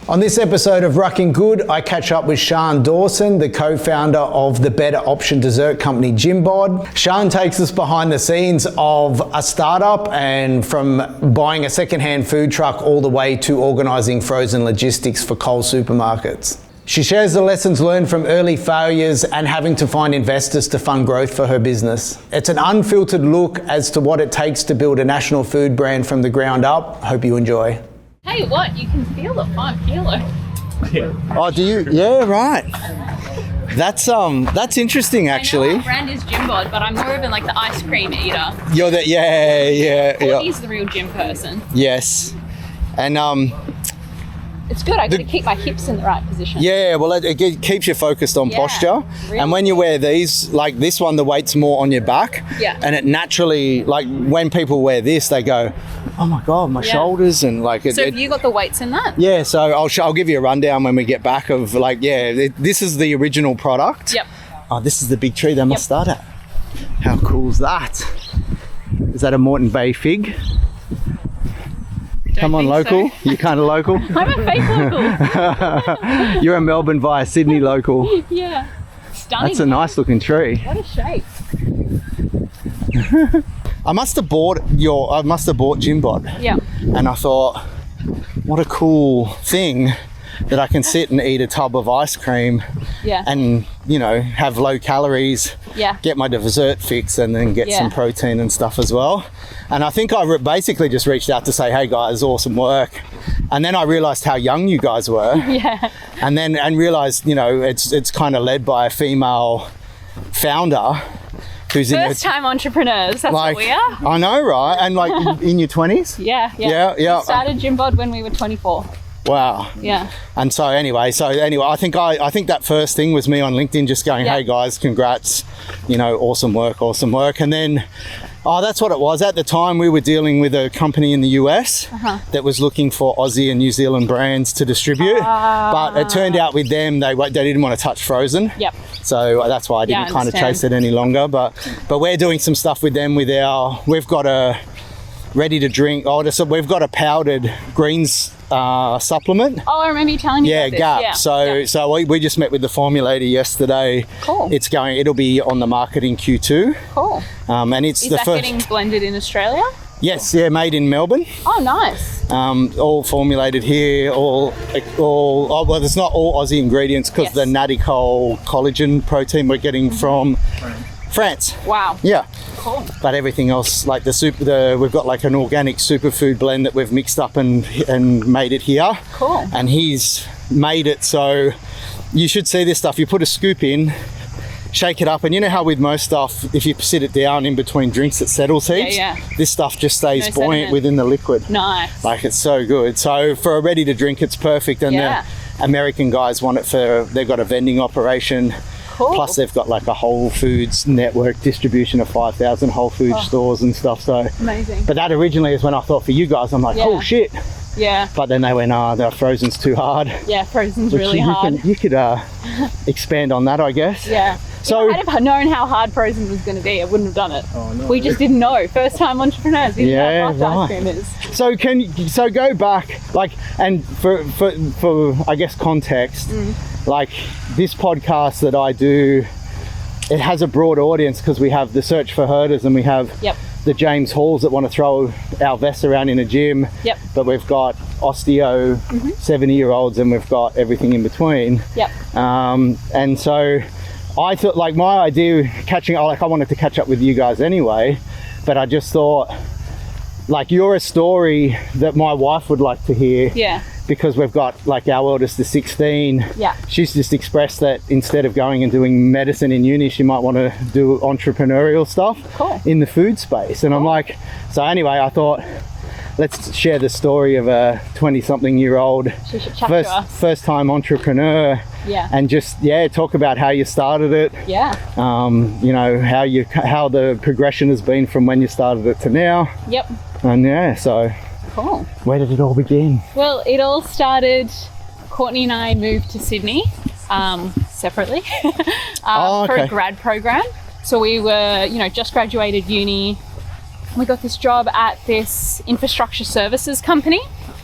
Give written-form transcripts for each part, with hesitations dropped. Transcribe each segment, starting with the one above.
On this episode of Rucking Good, I catch up with Cian Dawson, the co-founder of the better option dessert company GYMBOD. Cian takes us behind the scenes of a startup and from buying a secondhand food truck all the way to organising frozen logistics for Coles supermarkets. She shares the lessons learned from early failures and having to find investors to fund growth for her business. It's an unfiltered look as to what it takes to build a national food brand from the ground up. Hope you enjoy. Hey, what? You can feel the 5 kilo. Oh, do you? Yeah, right. That's interesting, actually. I know our brand is GYMBOD, but I'm more of like the ice cream eater. You're the Courtney's the real gym person. Yes, and it's good. I got to keep my hips in the right position. Yeah, well, it keeps you focused on posture. Really. And when you wear these, like this one, the weight's more on your back. Yeah. And it naturally, like when people wear this, they go, oh my God, my shoulders and like. So have you got the weights in that? Yeah, so I'll give you a rundown when we get back of like, this is the original product. Yep. Oh, this is the big tree they must start at. How cool is that? Is that a Moreton Bay fig? Come on, local. So. You're kind of local. I'm a fake local. You're a Melbourne via Sydney local. Yeah. Stunning. That's a nice looking tree. What a shape. I must have bought GYMBOD. Yeah. And I thought, what a cool thing that I can sit and eat a tub of ice cream. Yeah. And, have low calories. Yeah. Get my dessert fix and then get some protein and stuff as well. And I think I basically just reached out to say, hey guys, awesome work. And then I realized how young you guys were. Yeah. And realized, it's kind of led by a female founder who's First-time entrepreneurs, that's what we are. I know, right? And like in your 20s? Yeah. We started GYMBOD when we were 24. Wow. Yeah. And so anyway, I think that first thing was me on LinkedIn just going, hey guys, congrats, awesome work. And then, that's what it was. At the time, we were dealing with a company in the US that was looking for Aussie and New Zealand brands to distribute. But it turned out with them, they didn't want to touch frozen. Yep. So that's why I didn't kind of chase it any longer. But we're doing some stuff with them we've got a ready to drink. We've got a powdered greens supplement. Oh, I remember you telling me about this. GAP. So we just met with the formulator yesterday. Cool. It'll be on the market in Q2. Cool. And it's Is that getting blended in Australia? Yes, made in Melbourne. Oh, nice. All formulated here. Well, it's not all Aussie ingredients because the Natty Cole collagen protein we're getting from France. Wow. Yeah. Cool. But everything else, like we've got like an organic superfood blend that we've mixed up and made it here. Cool. And he's made it so you should see this stuff. You put a scoop in, shake it up, and you know how with most stuff, if you sit it down in between drinks, it settles heaps. Yeah. This stuff just stays buoyant sediment within the liquid. Nice. Like it's so good. So for a ready to drink, it's perfect. And the American guys want it they've got a vending operation. Cool. Plus they've got like a Whole Foods network distribution of 5,000 Whole Foods stores and stuff. So amazing. But that originally is when I thought for you guys, I'm like, oh shit. Yeah. But then they went, the frozen's too hard. Yeah, frozen's really hard. You could expand on that, I guess. Yeah. So if I'd have known how hard frozen was going to be, I wouldn't have done it. Oh, no. We just didn't know. First time entrepreneurs didn't know how fast ice cream is. So go back, like, and for I guess context, like this podcast that I do, it has a broad audience because we have the Search for Herders and we have the James Halls that want to throw our vests around in a gym. Yep. But we've got osteo 70-year-olds and we've got everything in between. Yep. And so I thought, like, my idea I wanted to catch up with you guys anyway, but I just thought, like, you're a story that my wife would like to hear. Yeah. Because we've got, like, our eldest is 16. Yeah. She's just expressed that instead of going and doing medicine in uni, she might want to do entrepreneurial stuff in the food space. And I'm like, so anyway, I thought, let's share the story of a 20-something-year-old first-time entrepreneur. Yeah. And just talk about how you started it. Yeah. How the progression has been from when you started it to now. Yep. And so cool. Where did it all begin? Well, it all started, Courtney and I moved to Sydney separately for a grad program. So we were, just graduated uni. We got this job at this infrastructure services company.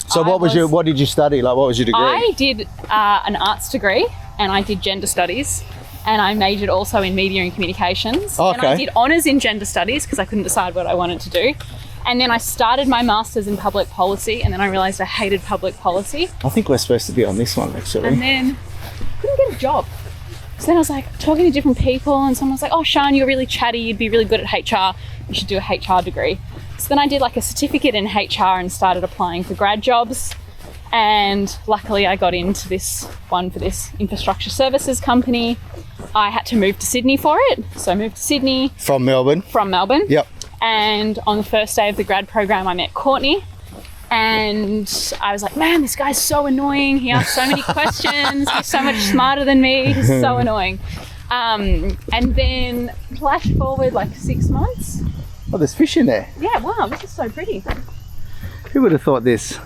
So what did you study? Like, what was your degree? I did an arts degree, and I did gender studies, and I majored also in media and communications. Oh, okay. And I did honours in gender studies because I couldn't decide what I wanted to do. And then I started my master's in public policy, and then I realised I hated public policy. I think we're supposed to be on this one, actually. And then I couldn't get a job. So then I was like talking to different people, and someone was like, oh, Cian, you're really chatty, you'd be really good at HR, you should do a HR degree. So then I did like a certificate in HR and started applying for grad jobs. And luckily I got into this one for this infrastructure services company. I had to move to Sydney for it. So I moved to Sydney. From Melbourne? From Melbourne. Yep. And on the first day of the grad program, I met Courtney. And I was like, man, this guy's so annoying. He asks so many questions. He's so much smarter than me. He's so annoying. And then flash forward like 6 months. Oh, there's fish in there. Yeah, wow, this is so pretty. Who would have thought this?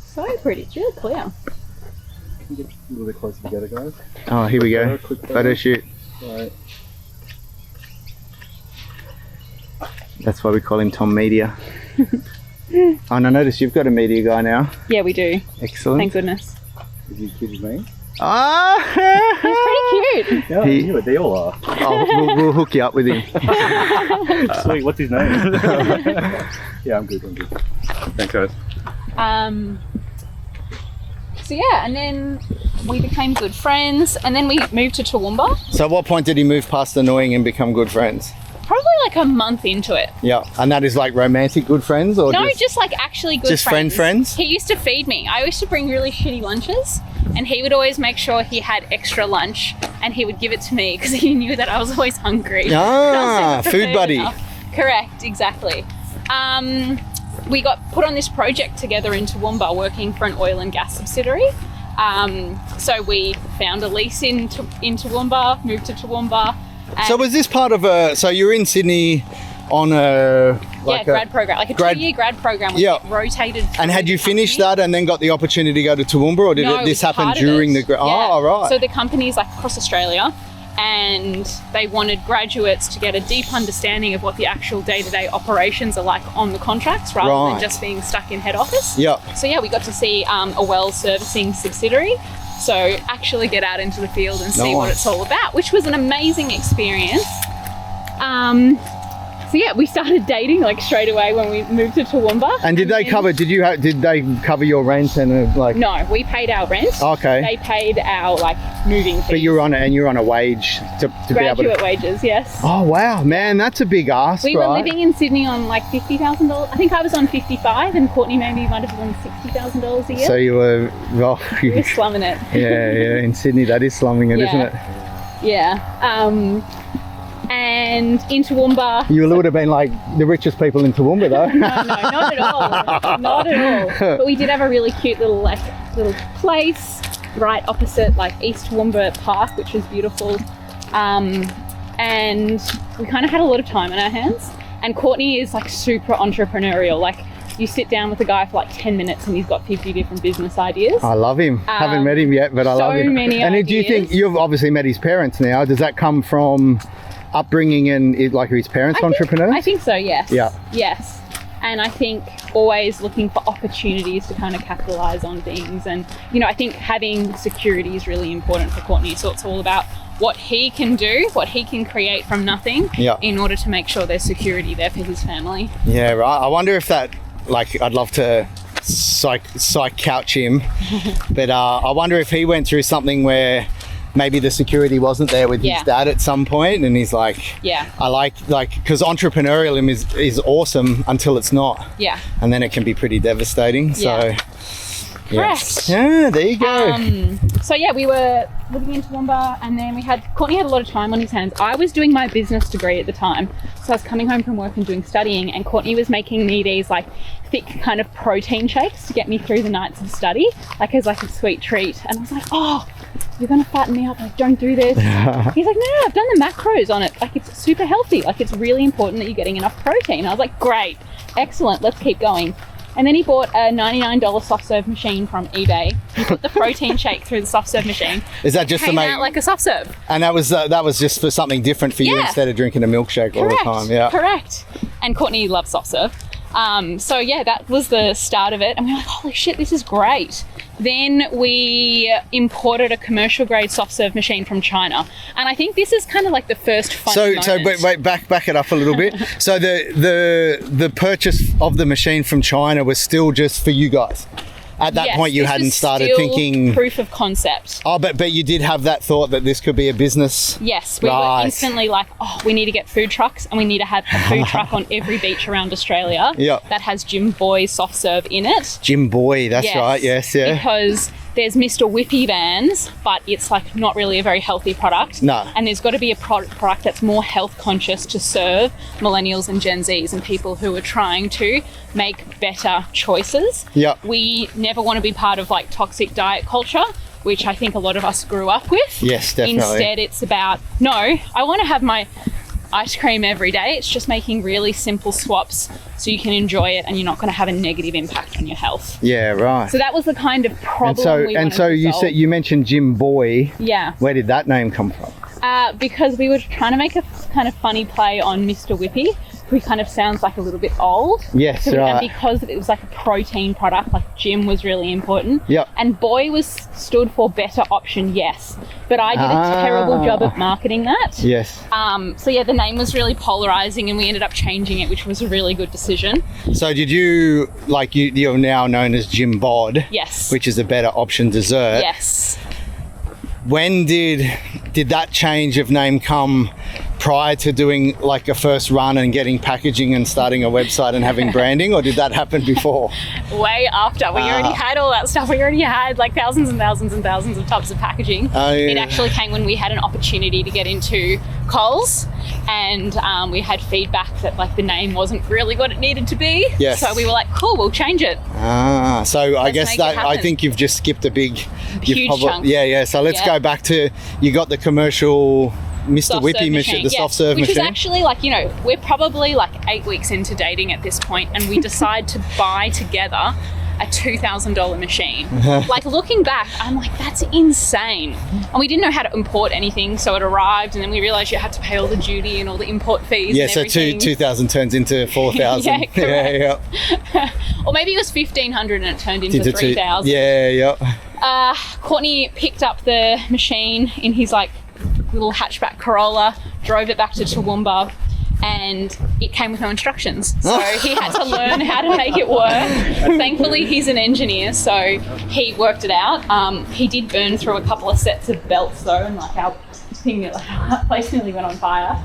So pretty. It's really clear. Get a little bit closer together, guys. Oh, here we go. Quick Photo shoot. All right. That's why we call him Tom Media. And I notice you've got a media guy now. Yeah, we do. Excellent. Thank goodness. Is he cute as me? Ah! He's pretty cute. Yeah, He- you know, they all are. Oh, we'll hook you up with him. Sweet, what's his name? Yeah, I'm good. Thanks, guys. So yeah, and then we became good friends, and then we moved to Toowoomba. So at what point did he move past annoying and become good friends? Probably like a month into it. Yeah. And that is like romantic good friends, or No, just like actually good just friends. friends? He used to feed me. I used to bring really shitty lunches, and he would always make sure he had extra lunch, and he would give it to me because he knew that I was always hungry. Ah, I wasn't food prepared buddy. enough. Correct, exactly. We got put on this project together in Toowoomba working for an oil and gas subsidiary. So we found a lease in Toowoomba, moved to Toowoomba. So was this part of a? So you're in Sydney on a grad program, like a 2-year grad program. We get rotated. And had you finished that and then got the opportunity to go to Toowoomba, or did this happen during the? Oh, right. So the company's like across Australia, and they wanted graduates to get a deep understanding of what the actual day-to-day operations are like on the contracts, rather than just being stuck in head office. Yeah. So yeah, we got to see a well servicing subsidiary. So actually get out into the field and see what it's all about, which was an amazing experience. So yeah, we started dating like straight away when we moved to Toowoomba. And did they cover your rent and like? No, we paid our rent. Okay. They paid our like moving fees. But you're on a wage to be able to. Graduate wages, yes. Oh wow, man, that's a big ask. We were living in Sydney on like $50,000. I think I was on 55, and Courtney maybe might have been on $60,000 a year. So you were, we were slumming it. yeah. In Sydney, that is slumming it, isn't it? Yeah. And in Toowoomba, You would have been like the richest people in Toowoomba, though. no, not at all, not at all. But we did have a really cute little place right opposite like East Toowoomba Park, which was beautiful. And we kind of had a lot of time on our hands. And Courtney is like super entrepreneurial. Like you sit down with a guy for like 10 minutes and he's got 50 different business ideas. I love him. Haven't met him yet, but I love him. So many And ideas. do you think you've obviously met his parents now? Does that come from upbringing and like his parents entrepreneurs? I think so, yes. Yeah. Yes. And I think always looking for opportunities to kind of capitalize on things. And, you know, I think having security is really important for Courtney. So it's all about what he can do, what he can create from nothing in order to make sure there's security there for his family. Yeah, right. I wonder if that, like, I'd love to psych couch him, but I wonder if he went through something where maybe the security wasn't there with his dad at some point, and he's like, I like because entrepreneurialism is awesome until it's not, and then it can be pretty devastating. So Correct. Yeah, there you go. So yeah, we were living in Toowoomba, and then Courtney had a lot of time on his hands. I was doing my business degree at the time, so I was coming home from work and doing studying, and Courtney was making me these like thick kind of protein shakes to get me through the nights of study, like as like a sweet treat. And I was like, oh, you're gonna fatten me up, like don't do this. He's like, no, I've done the macros on it, like it's super healthy, like it's really important that you're getting enough protein. I was like, great, excellent, let's keep going. And then he bought a $99 soft serve machine from eBay. He put the protein shake through the soft serve machine. Is that just to make out like a soft serve? And that was just for something different for you instead of drinking a milkshake all the time. Yeah, correct. And Courtney loves soft serve. So yeah, that was the start of it, and we were like, holy shit, this is great. Then we imported a commercial grade soft serve machine from China, and I think this is kind of like the first funny moment. So wait, back it up a little bit. So the purchase of the machine from China was still just for you guys. At that point, you hadn't started thinking proof of concept. Oh, but you did have that thought that this could be a business. Yes, we were instantly like, oh, we need to get food trucks, and we need to have a food truck on every beach around Australia that has GYMBOD soft serve in it. GYMBOD, that's right. Yes, yeah. Because there's Mr. Whippy vans, but it's like not really a very healthy product. No. And there's got to be a product that's more health conscious to serve millennials and Gen Zs and people who are trying to make better choices. Yeah. We never want to be part of like toxic diet culture, which I think a lot of us grew up with. Yes, definitely. Instead, it's about, no, I want to have my ice cream every day. It's just making really simple swaps so you can enjoy it and you're not going to have a negative impact on your health. Yeah, right. So that was the kind of problem we wanted to you solve. you mentioned GYMBOD. Yeah. Where did that name come from? Because we were trying to make a kind of funny play on Mr. Whippy, who kind of sounds like a little bit old. Yes, so right. And because it was like a protein product, like gym was really important. Yep. And boy stood for better option, yes. But I did a terrible job of marketing that. Yes. So yeah, the name was really polarizing and we ended up changing it, which was a really good decision. So did you, like you're now known as GYMBOD. Yes. Which is a better option dessert. Yes. When did that change of name come? Prior to doing like a first run and getting packaging and starting a website and having branding, or did that happen before? Way after. We already had all that stuff. We already had like thousands and thousands and thousands of tubs of packaging. Oh, yeah. It actually came when we had an opportunity to get into Coles, and we had feedback that like the name wasn't really what it needed to be. Yes. So we were like, cool, we'll change it. So I guess that I think you've just skipped a huge chunk. Yeah. So let's go back to, you got the commercial Mr. Whippy machine, the soft serve machine. Which is actually like, we're probably like 8 weeks into dating at this point, and we decide to buy together a $2,000 machine. Like looking back, I'm like, that's insane. And we didn't know how to import anything, so it arrived, and then we realized you had to pay all the duty and all the import fees. Yeah, and so everything. 2,000 turns into 4,000. Yeah, correct. Yeah. Or maybe it was 1,500 and it turned into 3,000. Yeah. Courtney picked up the machine in his like little hatchback Corolla, drove it back to Toowoomba, and it came with no instructions. So he had to learn how to make it work. Thankfully, he's an engineer, so he worked it out. He did burn through a couple of sets of belts though, and like our place nearly went on fire.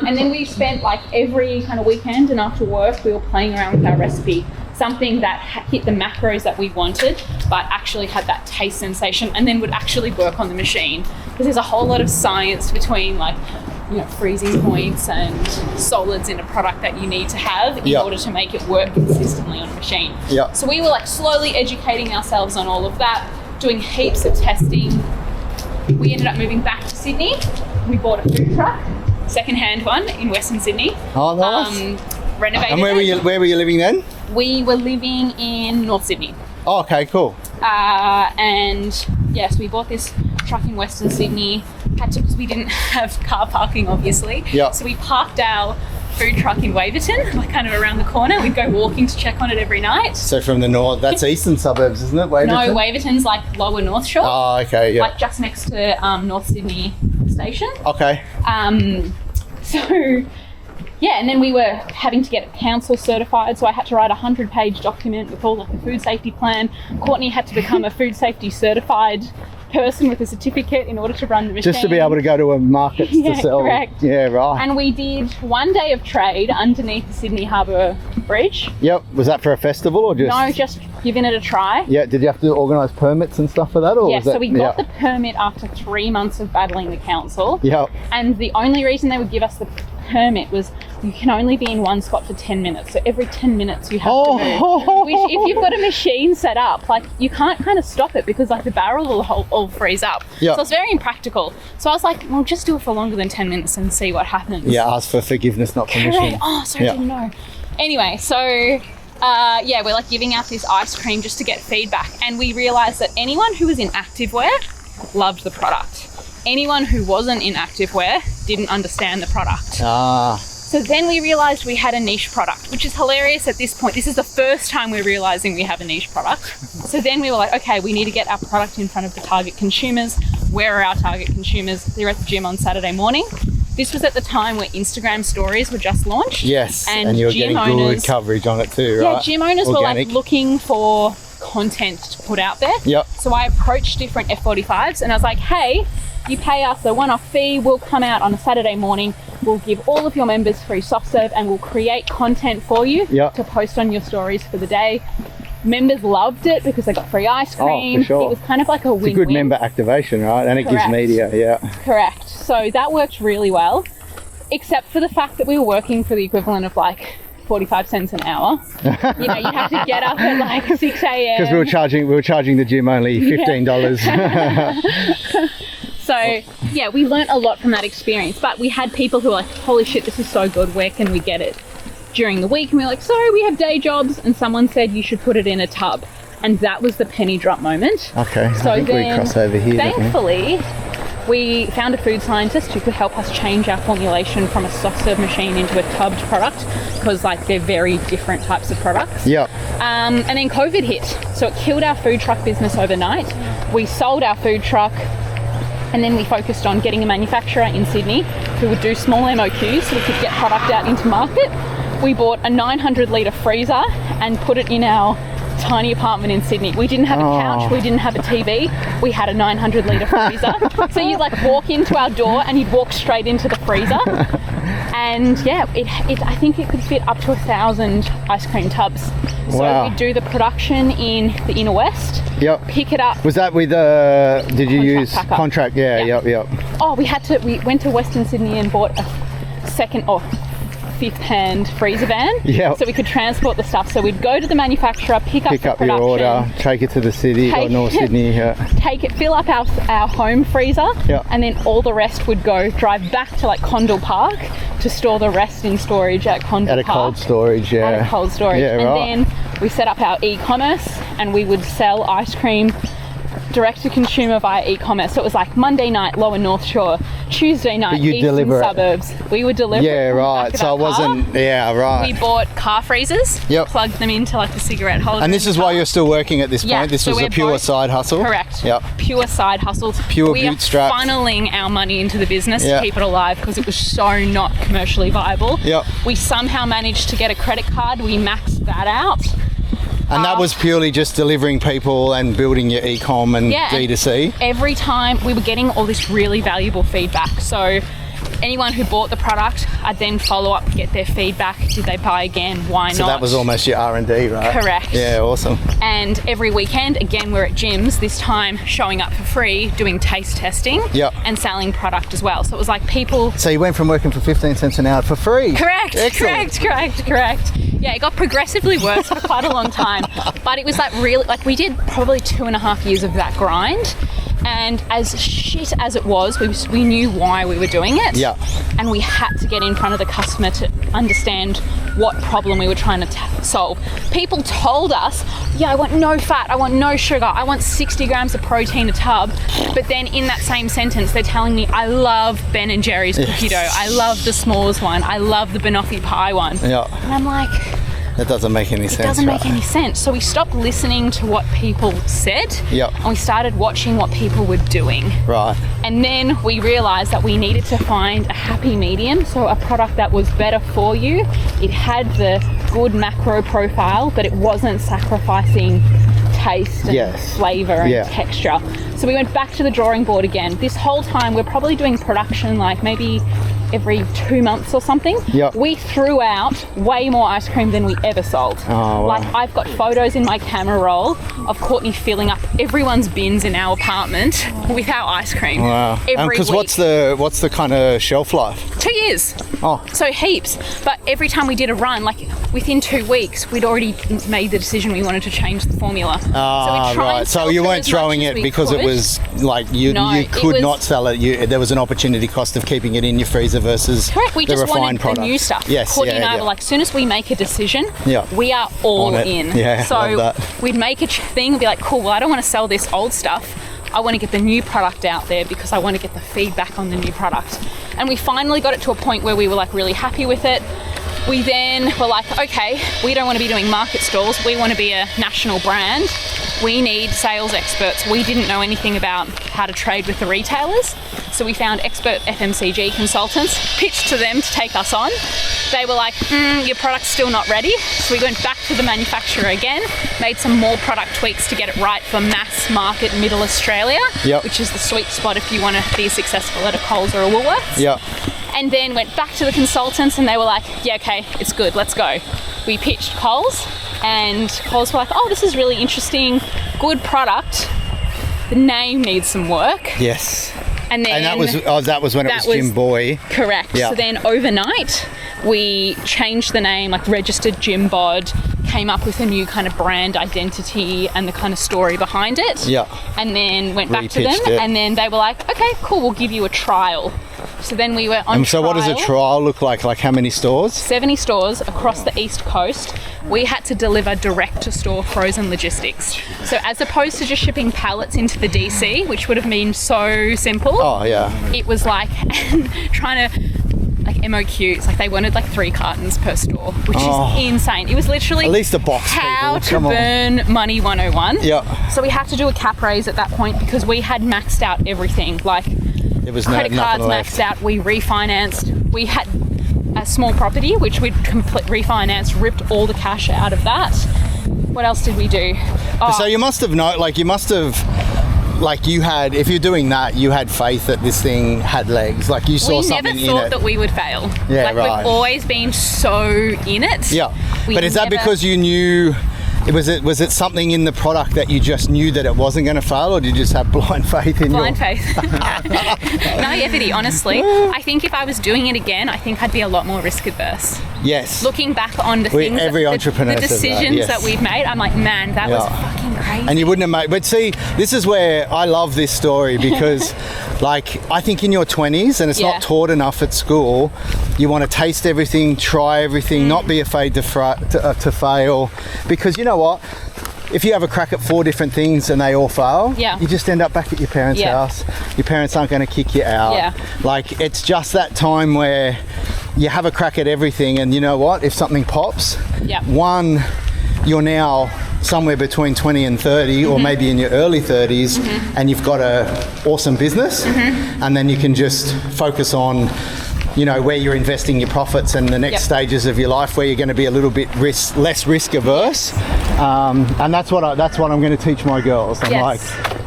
And then we spent like every kind of weekend and after work, we were playing around with our recipe. Something that hit the macros that we wanted, but actually had that taste sensation, and then would actually work on the machine. Because there's a whole lot of science between like, freezing points and solids in a product that you need to have in order to make it work consistently on a machine. So we were like slowly educating ourselves on all of that, doing heaps of testing. We ended up moving back to Sydney. We bought a food truck, secondhand one in Western Sydney. Oh, nice. Renovated and where were you living then? We were living in North Sydney. Oh, okay, cool. And yes, we bought this truck in Western Sydney. Because we didn't have car parking, obviously. So we parked our food truck in Waverton, like kind of around the corner. We'd go walking to check on it every night. So from the north, that's eastern suburbs, isn't it, Waverton? No, Waverton's like lower North Shore. Oh, okay, yeah. Like just next to North Sydney Station. Okay. And then we were having to get council certified, so I had to write a 100-page document with all like the food safety plan. Courtney had to become a food safety certified person with a certificate in order to run the machine. Just to be able to go to a market to sell. Correct. Yeah, right. And we did one day of trade underneath the Sydney Harbour Bridge. Yep. Was that for a festival or just? No, just giving it a try. Yeah. Did you have to organise permits and stuff for that? Or so we got the permit after 3 months of battling the council. Yep. And the only reason they would give us the permit was you can only be in one spot for 10 minutes. So every 10 minutes you have to move. Which if you've got a machine set up, like you can't kind of stop it because like the barrel will all freeze up. Yep. So it's very impractical. So I was like, well, just do it for longer than 10 minutes and see what happens. Yeah, ask for forgiveness, not permission. Correct. Oh, sorry, I didn't know. Anyway, so we're like giving out this ice cream just to get feedback. And we realized that anyone who was in activewear loved the product. Anyone who wasn't in activewear didn't understand the product. So then we realized we had a niche product, which is hilarious at this point. This is the first time we're realizing we have a niche product. So then we were like, okay, we need to get our product in front of the target consumers. Where are our target consumers? They're at the gym on Saturday morning. This was at the time where Instagram stories were just launched. Yes, and you were getting good coverage on it too, right? Yeah, gym owners were like looking for content to put out there. Yep. So I approached different F45s and I was like, hey, you pay us a one-off fee, we'll come out on a Saturday morning, we'll give all of your members free soft serve and we'll create content for you to post on your stories for the day. Members loved it because they got free ice cream. Oh, for sure. It was kind of like a win-win. It's a good member activation, right? And it gives media, Correct. So that worked really well, except for the fact that we were working for the equivalent of like 45 cents an hour. You know, you have to get up at like 6 a.m. Because we were charging the gym only $15. So yeah, we learnt a lot from that experience, but we had people who were like, holy shit, this is so good, where can we get it? During the week, and we were like, sorry, we have day jobs, and someone said you should put it in a tub, and that was the penny drop moment. Okay, so I think we cross over here. Thankfully, we found a food scientist who could help us change our formulation from a soft serve machine into a tubbed product, because like they're very different types of products. Yep. And then COVID hit, so it killed our food truck business overnight. We sold our food truck, and then we focused on getting a manufacturer in Sydney who would do small MOQs so we could get product out into market. We bought a 900 litre freezer and put it in our tiny apartment in Sydney. We didn't have a couch, we didn't have a TV, we had a 900 litre freezer. So you'd like walk into our door and you'd walk straight into the freezer. And yeah, I think it could fit up to 1,000 ice cream tubs. So we'd do the production in the inner west. Yep. Pick it up. Was that with did you use contract? Yeah, yep. Oh, we went to Western Sydney and bought a second or fifth-hand freezer van, so we could transport the stuff. So we'd go to the manufacturer, pick up your order, take it to the city or North Sydney, take it, fill up our home freezer, and then all the rest would drive back to like Condell Park to store the rest in storage at Condell Park. Cold storage, At a cold storage, then we set up our e-commerce, and we would sell ice cream direct to consumer via e-commerce. So it was like Monday night, Lower North Shore, Tuesday night, Eastern Suburbs. We would deliver. Yeah, right. So it wasn't. Yeah, right. We bought car freezers. Yep. Plugged them into like the cigarette holder. And this is why you're still working at this point. This was a pure side hustle. Correct. Yep. Pure side hustles. Pure we bootstrap. are funneling our money into the business to keep it alive because it was so not commercially viable. Yep. We somehow managed to get a credit card. We maxed that out. And that was purely just delivering people and building your e-com and D2C? Every time we were getting all this really valuable feedback. So anyone who bought the product, I'd then follow up, get their feedback. Did they buy again? Why not? So that was almost your R&D, right? Correct. Yeah, awesome. And every weekend, again, we're at gyms, this time showing up for free, doing taste testing and selling product as well. So it was like people... So you went from working for 15 cents an hour for free? Correct. Excellent. Correct. Yeah, it got progressively worse for quite a long time. But it was like really, like we did probably 2.5 years of that grind. And as shit as it was, we knew why we were doing it. Yeah. And we had to get in front of the customer to understand what problem we were trying to solve. People told us, yeah, I want no fat, I want no sugar, I want 60 grams of protein a tub. But then in that same sentence, they're telling me, I love Ben & Jerry's cookie dough, I love the s'mores one, I love the banoffee pie one. Yeah. And I'm like... That doesn't make any sense. It doesn't make any sense. So we stopped listening to what people said. Yep. And we started watching what people were doing. Right. And then we realized that we needed to find a happy medium. So a product that was better for you. It had the good macro profile, but it wasn't sacrificing taste and flavor and texture. So we went back to the drawing board again. This whole time we're probably doing production like maybe every 2 months or something. Yep. We threw out way more ice cream than we ever sold. Oh, wow. Like I've got photos in my camera roll of Courtney filling up everyone's bins in our apartment with our ice cream. Wow. Every week. What's the kind of shelf life? 2 years. Oh. So heaps. But every time we did a run, like within 2 weeks, we'd already made the decision we wanted to change the formula. Right. So you weren't throwing it because it was like you could not sell it. There was an opportunity cost of keeping it in your freezer versus we the just refined wanted product. The new stuff. Yes. Courtney and I were like, as soon as we make a decision, we are all in. Yeah, so love that. We'd make a thing and be like, cool, well, I don't want to sell this old stuff. I want to get the new product out there because I want to get the feedback on the new product. And we finally got it to a point where we were like really happy with it. We then were like, okay, we don't want to be doing market stalls. We want to be a national brand. We need sales experts. We didn't know anything about how to trade with the retailers. So we found expert FMCG consultants, pitched to them to take us on. They were like, your product's still not ready. So we went back to the manufacturer again, made some more product tweaks to get it right for mass market middle Australia, which is the sweet spot if you want to be successful at a Coles or a Woolworths. Yeah. And then went back to the consultants and they were like, yeah, okay, it's good, let's go. We pitched Coles and Coles were like, oh, this is really interesting, good product. The name needs some work. Yes. And then that was when it was GYMBOD. Correct. Yeah. So then overnight we changed the name, like registered GYMBOD, came up with a new kind of brand identity and the kind of story behind it. Yeah. And then went back to them Repitched it. and then they were like, okay, cool, we'll give you a trial. So then we were on And so what does a trial look like? Like how many stores? 70 stores across the East Coast. We had to deliver direct to store frozen logistics. So as opposed to just shipping pallets into the DC, which would have been so simple. Oh, yeah. It was like trying to like MOQs, like they wanted like 3 cartons per store, which is insane. It was literally At least a box, how people. to Come on. burn money 101. Yeah. So we had to do a cap raise at that point because we had maxed out everything. Like It was credit cards nothing left. maxed out. We refinanced. We had a small property which we'd refinanced, ripped all the cash out of that. What else did we do? So you must have you had, if you're doing that, you had faith that this thing had legs. Like you saw something in it. We never thought that we would fail. Yeah, like right. we've always been so in it. Yeah. But is that because you knew? Was it something in the product that you just knew that it wasn't going to fail, or did you just have blind faith in blind faith? Naivety, honestly. I think if I was doing it again, I think I'd be a lot more risk adverse. Yes. Looking back on the things, every entrepreneur the says that, decisions yes. that we've made, I'm like, man, that was fucking crazy. And you wouldn't have made. But see, this is where I love this story because, like, I think in your 20s, and it's not taught enough at school, you want to taste everything, try everything, not be afraid to fail, because you know what? If you have a crack at 4 different things and they all fail, you just end up back at your parents' house. Your parents aren't going to kick you out. Yeah. Like, it's just that time where you have a crack at everything, and you know what? If something pops, one, you're now somewhere between 20 and 30, or maybe in your early 30s, and you've got a awesome business, and then you can just focus on, you know, where you're investing your profits and the next stages of your life where you're going to be a little bit less risk averse. And that's what I'm going to teach my girls. I'm like,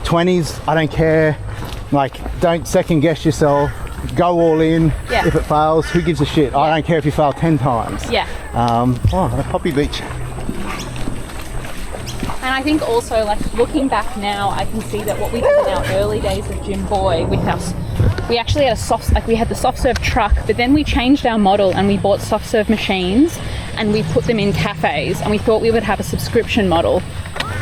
20s, I don't care. Like, don't second guess yourself. Go all in. If it fails, who gives a shit? I don't care if you fail 10 times. Poppy Beach. And I think also, like, looking back now, I can see that what we did in our early days of GYMBOD with us, we actually had we had the soft serve truck, but then we changed our model and we bought soft serve machines and we put them in cafes, and we thought we would have a subscription model.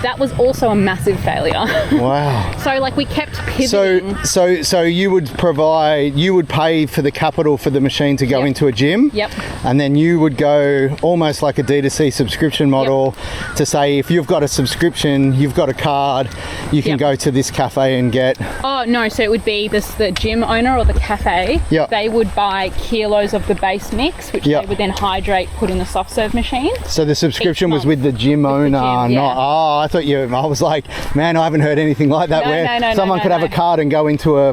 That was also a massive failure. Wow. So like we kept pivoting. So you would pay for the capital for the machine to go into a gym. Yep. And then you would go almost like a D2C subscription model to say, if you've got a subscription, you've got a card, you can go to this cafe and get. Oh no, so it would be the gym owner or the cafe. They would buy kilos of the base mix, which they would then hydrate, put in the soft serve machine. So the subscription was with the gym owner, I was like, man, I haven't heard anything like that, someone could have a card and go into a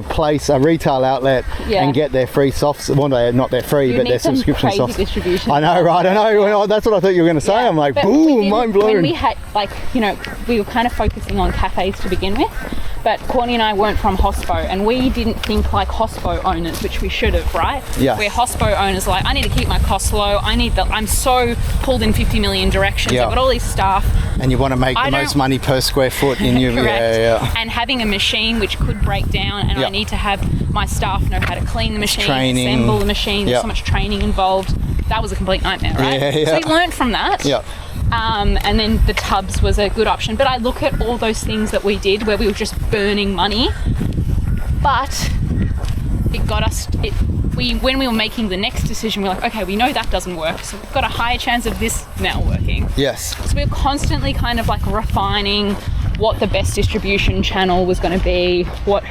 retail outlet and get their free softs. Well, not their free, but their subscription softs. Distribution. I know, right? I know. Well, that's what I thought you were going to say. I'm like, boom, mind blown. When we had, like, you know, we were kind of focusing on cafes to begin with, but Courtney and I weren't from hospo, and we didn't think like hospo owners, which we should have, right? Yeah. Where hospo owners are like, I need to keep my costs low. I'm so pulled in 50 million directions. I've got all these staff. And you want to make the most money per square foot in your And having a machine which could break down, and I need to have my staff know how to clean the machine, assemble the machine. There's so much training involved. That was a complete nightmare, right? So we learned from that. And then the tubs was a good option. But I look at all those things that we did where we were just burning money, but it got us. When we were making the next decision, we're like, okay, we know that doesn't work, so we've got a higher chance of this now working. Yes. So we're constantly kind of like refining, what the best distribution channel was going to be,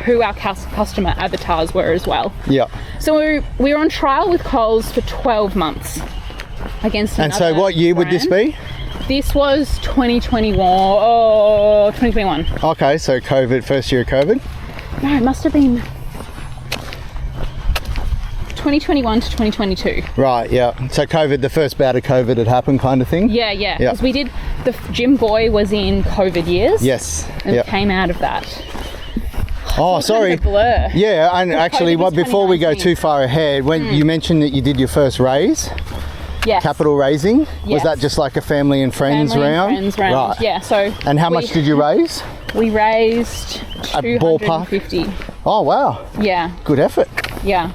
who our customer avatars were as well. Yeah. So we were on trial with Coles for 12 months against another And so what year would this be? This was 2021. Okay, so COVID, first year of COVID? No, it must have been 2021 to 2022. Right, yeah. So COVID, the first bout of COVID had happened kind of thing? Yeah. Because we did, the GYMBOD was in COVID years. Yes. And we came out of that. Oh, sorry. Kind of a blur. Yeah, and actually, was before we go 2019. too far ahead, when you mentioned that you did your first raise, Yes. capital raising, was Yes. that just like a family and friends Family and round? friends round. Right. Yeah, so. And how much did you raise? We raised A ballpark? 250. Oh, wow. Yeah, Good effort. yeah.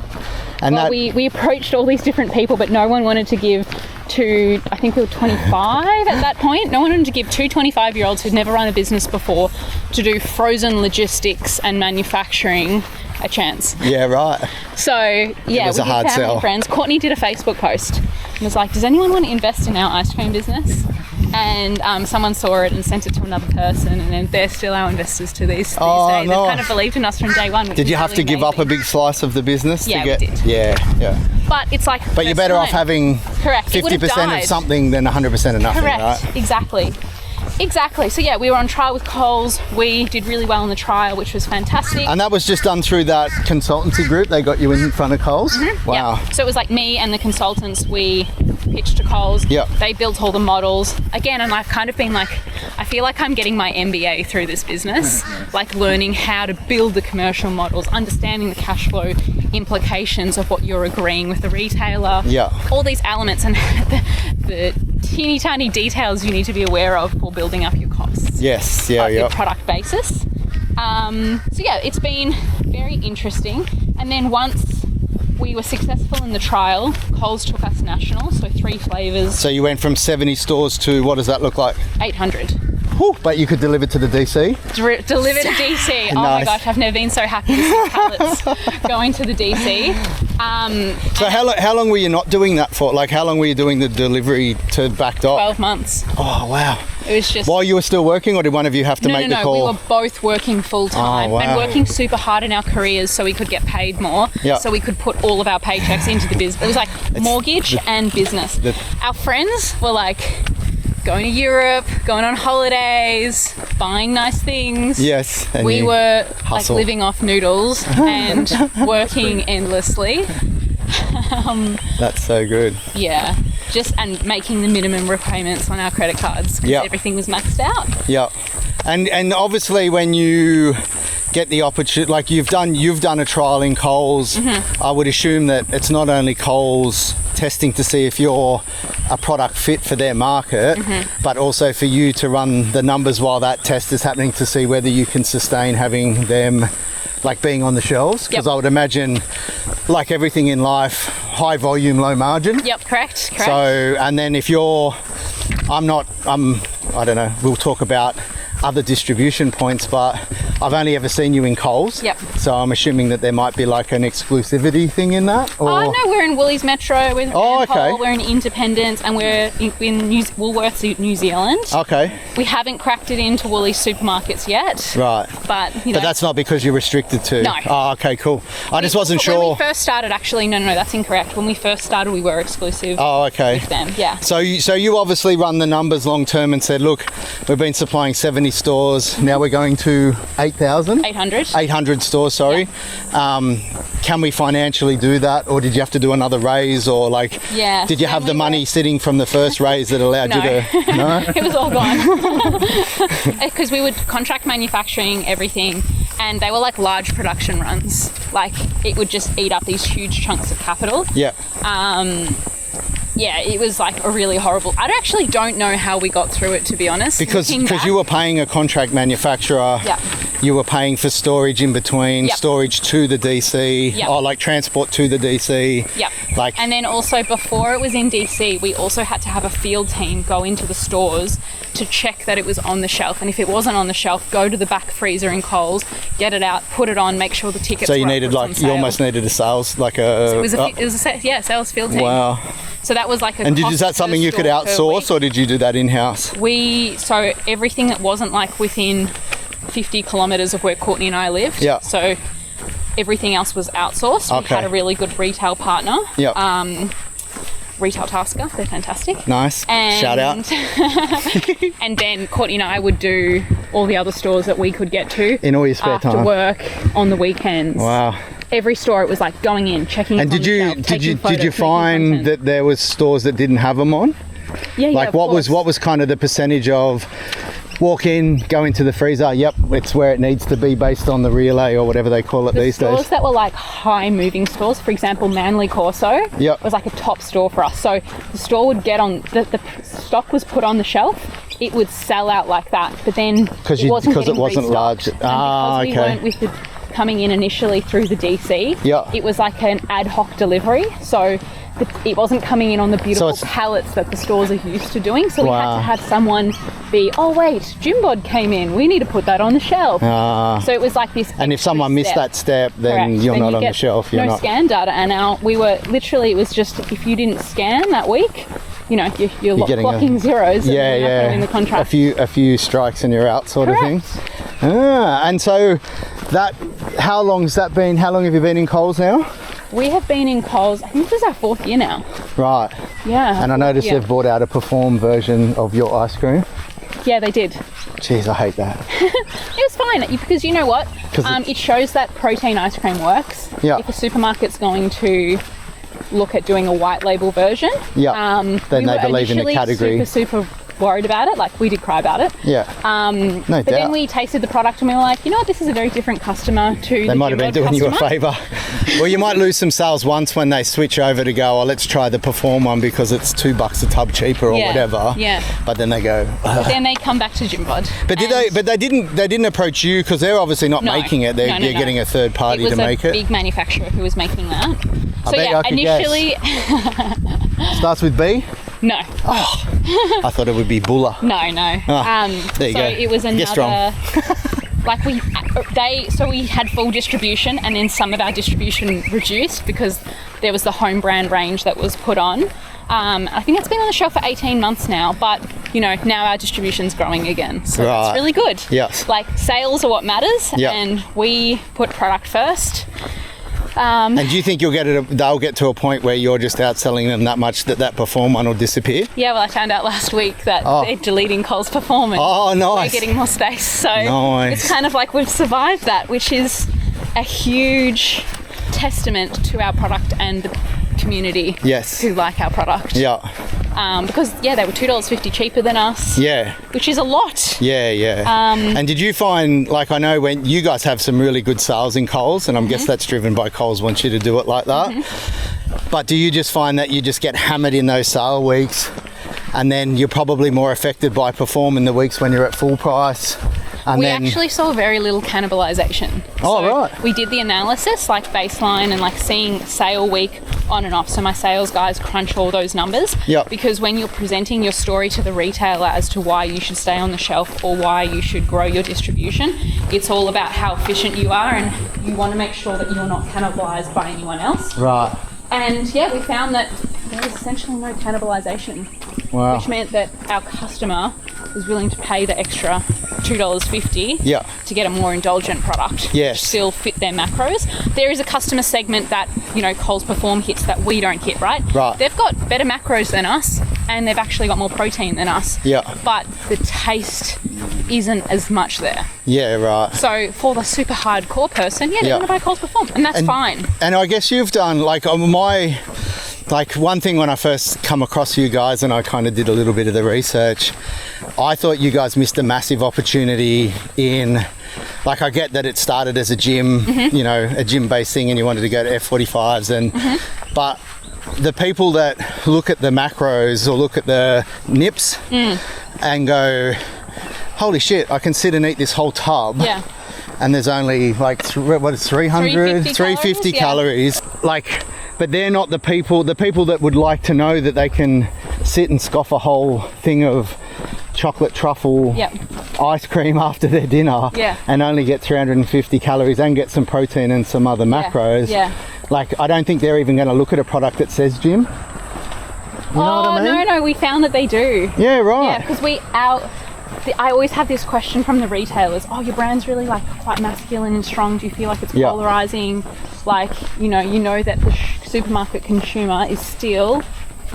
And Well, that, we approached all these different people, but no one wanted to give to, I think we were 25 at that point. No one wanted to give two 25-year-olds who'd never run a business before to do frozen logistics and manufacturing a chance. yeah, right. So, yeah, was we a hard did family sell. and friends. Courtney did a Facebook post and was like, does anyone want to invest in our ice cream business? And someone saw it and sent it to another person, and then they're still our investors to these days. Oh, They've nice. kind of believed in us from day one. Did you have to give up a big slice of the business Yeah, to we get? did. Yeah. But it's like, But you're better off having Correct. It would have 50% of died. something than 100% of nothing, Correct. right? Exactly. So yeah, we were on trial with Coles. We did really well in the trial, which was fantastic. And that was just done through that consultancy group. They got you in front of Coles. Mm-hmm. Wow. Yeah. So it was like me and the consultants. We pitched to Coles. Yeah. They built all the models. Again, and I've kind of been like, I feel like I'm getting my MBA through this business, like learning how to build the commercial models, understanding the cash flow implications of what you're agreeing with the retailer. Yeah. All these elements and the teeny tiny details you need to be aware of for building up your costs. Yes. Yeah. Of your Yeah. product basis. So yeah, it's been very interesting. And then once we were successful in the trial, Coles took us national, so 3 flavours, So you went from 70 stores to what does that look like? 800. Whew, but you could deliver to the DC. Delivered to DC. Oh my Nice. gosh, I've never been so happy to see pallets going to the DC. So how long were you not doing that for? Like how long were you doing the delivery to backed up? 12 months. Oh wow. It was just... While you were still working, or did one of you have to make the No, call? we were both working full time Oh, wow. and working super hard in our careers so we could get paid more, Yeah. so we could put all of our paychecks into the business. It was like mortgage and business. Our friends were like going to Europe, going on holidays, buying nice things. Yes. And We you were hustle. like living off noodles and working endlessly. That's so good. Yeah, and making the minimum repayments on our credit cards because Yeah. everything was maxed out. Yeah. And obviously when you get the opportunity, like you've done a trial in Coles, Mm-hmm. I would assume that it's not only Coles testing to see if you're a product fit for their market, Mm-hmm. but also for you to run the numbers while that test is happening to see whether you can sustain having them like being on the shelves. Because Yep. I would imagine, like everything in life, high volume, low margin. Yep, correct. So, and then if you're, I don't know, we'll talk about other distribution points, but I've only ever seen you in Coles. Yep. So I'm assuming that there might be like an exclusivity thing in that? Or? Oh no, we're in Woolies Metro, we're in Oh, Ampol, okay. we're in Independence, and we're in Woolworths, New Zealand. Okay, We haven't cracked it into Woolies supermarkets yet, right. but you know. But that's not because you're restricted to? No. Oh, okay, cool. I just wasn't When sure. we first started, actually, no, that's incorrect. When we first started, we were exclusive Oh, okay. with them. Yeah. So you obviously run the numbers long term and said, look, we've been supplying 70 stores, now we're going to 8,000? 800. 800 stores, sorry. Can we financially do that, or did you have to do another raise, or like Yeah, did you so have the we money were- sitting from the first raise that allowed you No. to no? It was all gone because we would contract manufacturing everything, and they were like large production runs. Like it would just eat up these huge chunks of capital. Yeah. Yeah, it was like a really horrible. I actually don't know how we got through it, to be honest. Because Looking back. you were paying a contract manufacturer. Yeah. You were paying for storage in between, Yep. storage to the DC, Yep. or like transport to the DC. Yep. Like And then also before it was in DC, we also had to have a field team go into the stores to check that it was on the shelf. And if it wasn't on the shelf, go to the back freezer in Coles, get it out, put it on, make sure the tickets so you were up, needed it was on like you sale. almost needed a sales like a It was a sales field team. wow. So that was like a And cost is that something per you could store per outsource, week. or did you do that in-house? So everything that wasn't like within 50 kilometres of where Courtney and I lived. Yeah. So everything else was outsourced. We Okay. had a really good retail partner. Yeah. Retail Tasker, they're fantastic. Nice. And, Shout out. And then Courtney and I would do all the other stores that we could get to In all your spare after time. work on the weekends. Wow. Every store, it was like going in, checking. And on the shelf, did taking you photos, find making content. that there was stores that didn't have them on? Yeah, Like of what course. was kind of the percentage of walk in, go into the freezer, yep, it's where it needs to be based on the relay or whatever they call it The these stores days. that were like high moving stores, for example, Manly Corso Yep. was like a top store for us. So the store would get on, the stock was put on the shelf, it would sell out like that. But then Because it wasn't it wasn't large. restocked. Ah, and because okay. we weren't with the coming in initially through the DC, Yeah. it was like an ad hoc delivery. So it wasn't coming in on the beautiful it's- pallets that the stores are used to doing. So we had Wow. to have someone be, oh wait, GYMBOD came in, we need to put that on the shelf. So it was like this. And if extra someone missed step. that step, then Correct. you're Then not you on the get shelf. You're no not. scan data, and we were literally, it was just if you didn't scan that week, you're getting clocking zeros. And Yeah, you're not gonna win the yeah. contract. A few strikes and you're out, sort of Correct. thing. And so how long has that been? How long have you been in Coles now? We have been in Coles. I think this is our 4th year now. Right. Yeah. And I noticed yeah. they've brought out a Perform version of your ice cream. Yeah, they did. Jeez, I hate that. It was fine because you know what? 'Cause it's- It shows that protein ice cream works. Yeah. If a supermarket's going to look at doing a white label version, Yeah. we Then they were believe in the initially category. super worried about it. Like we did cry about it. Yeah. No No but doubt. then we tasted the product and we were like, you know what, this is a very different customer to They might have been doing you a favour. Well, you might lose some sales once when they switch over to go, oh, let's try the Perform one because it's $2 a tub cheaper or Yeah, whatever. yeah. But then they go. But then they come back to GYMBOD. But did they? But they didn't approach you because they're obviously not No, making it. They're no, no. getting a third party to make It was a it. big manufacturer who was making that. So bet yeah, I could guess. initially, Starts with B. no, I thought it would be Bulla. no. Ah, there you so go. it was Guessed wrong. another. Like we had full distribution, and then some of our distribution reduced because there was the home brand range that was put on. I think it's been on the shelf for 18 months now, but now our distribution's growing again, so Right. it's really good. Yes. Like sales are what matters, Yeah. and we put product first. And do you think they'll get to a point where you're just outselling them that much that Perform one will disappear? Yeah, well, I found out last week that they're deleting Coles Performance. Oh, nice. They're getting more space, so Nice. it's kind of like we've survived that, which is a huge testament to our product and the community Yes. who like our product. Yeah. Because they were $2.50 cheaper than us. Yeah. Which is a lot. Yeah. And did you find, like, I know when you guys have some really good sales in Coles, and I guess that's driven by Coles wants you to do it like that. But do you just find that you just get hammered in those sale weeks, and then you're probably more affected by Perform in the weeks when you're at full price? And We then, actually saw very little cannibalization. Oh, So right. We did the analysis, like baseline and like seeing sale week on and off. So my sales guys crunch all those numbers. Yep. Because when you're presenting your story to the retailer as to why you should stay on the shelf or why you should grow your distribution, it's all about how efficient you are, and you want to make sure that you're not cannibalized by anyone else. Right. And yeah, we found that there was essentially no cannibalization, Wow. which meant that our customer was willing to pay the extra $2.50 Yeah. to get a more indulgent product. Yes. Which still fit their macros. There is a customer segment that, Coles Perform hits that we don't hit, right? Right. They've got better macros than us, and they've actually got more protein than us. Yeah. But the taste isn't as much there. Yeah, right. So for the super hardcore person, they're Yeah. going to buy Coles Perform, and that's fine. And I guess you've done, like, one thing when I first come across you guys and I kind of did a little bit of the research, I thought you guys missed a massive opportunity in, like, I get that it started as a gym, a gym-based thing, and you wanted to go to F45s, but the people that look at the macros or look at the nips and go, holy shit, I can sit and eat this whole tub. Yeah. And there's only like 350 350 calories. Like, but they're not the people that would like to know that they can sit and scoff a whole thing of chocolate truffle ice cream after their dinner and only get 350 calories and get some protein and some other macros. Yeah. Like, I don't think they're even going to look at a product that says gym. You know what I mean? No, we found that they do. Yeah, right. Yeah, because I always have this question from the retailers. Oh, your brand's really like quite masculine and strong. Do you feel like it's polarizing? Like, you know that the supermarket consumer is still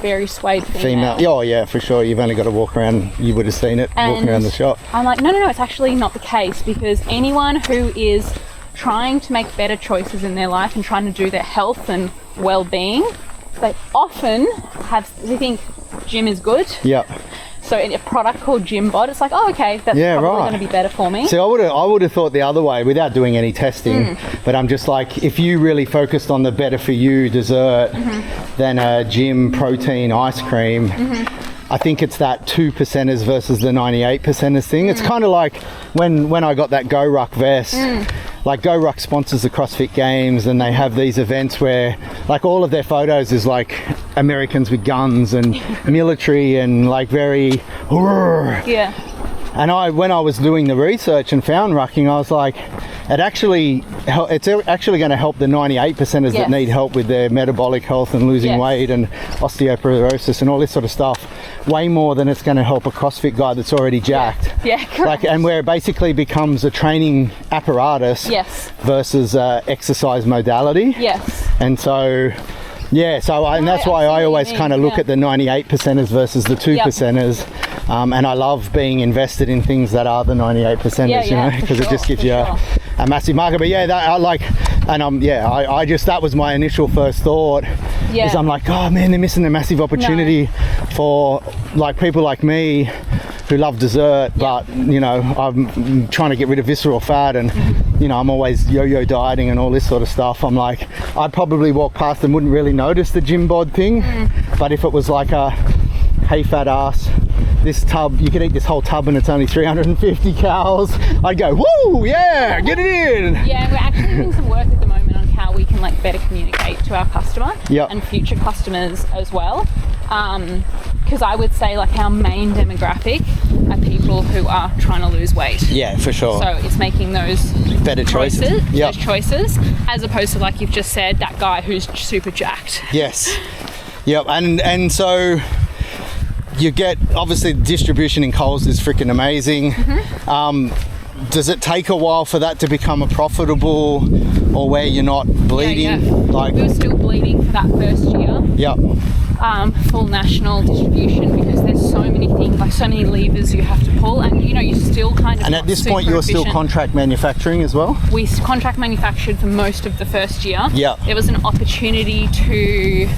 very swayed female. Oh yeah, for sure. You've only got to walk around. You would have seen it walking around the shop. I'm like, no, it's actually not the case, because anyone who is trying to make better choices in their life and trying to do their health and well-being, they often they think gym is good. Yep. So in a product called GYMBOD, it's like, oh, okay, that's probably going to be better for me. See, I would have thought the other way without doing any testing, but I'm just like, if you really focused on the better for you dessert than a gym protein ice cream, I think it's that 2%ers versus the 98%ers thing. It's kind of like when I got that Go Ruck vest. Like Go Ruck sponsors the CrossFit Games, and they have these events where like all of their photos is like Americans with guns and military and like very Yeah. And when I was doing the research and found rucking, I was like, it's actually going to help the 98%ers that need help with their metabolic health and losing weight and osteoporosis and all this sort of stuff, way more than it's going to help a CrossFit guy that's already jacked. Yeah, correct. Like, and where it basically becomes a training apparatus versus exercise modality. Yes. And so, and that's why I always kind of look at the 98%ers versus the 2%ers. And I love being invested in things that are the 98%ers, you know, because it just gives you a massive market. But yeah, that I like, and I just, that was my initial first thought. Is I'm like, oh man, they're missing a massive opportunity for like people like me who love dessert, but you know, I'm trying to get rid of visceral fat, and you know, I'm always yo-yo dieting and all this sort of stuff. I'm like, I'd probably walk past and wouldn't really notice the GYMBOD thing, but if it was like a, hey fat ass, this tub, you can eat this whole tub and it's only 350 calories, I'd go, woo, yeah, get it in. Yeah, we're actually doing some work at the moment on how we can like better communicate to our customer and future customers as well. Because I would say like our main demographic are people who are trying to lose weight. Yeah, for sure. So it's making those better choices. Those choices, as opposed to like you've just said, that guy who's super jacked. Yes. Yep. And so you get, obviously distribution in Coles is freaking amazing. Does it take a while for that to become a profitable, or where you're not bleeding? Like, we were still bleeding for that first year. Full national distribution, because there's so many things, like so many levers you have to pull, and you know, you're still kind of. And at this point, you're still contract manufacturing as well? We contract manufactured for most of the first year. There was an opportunity to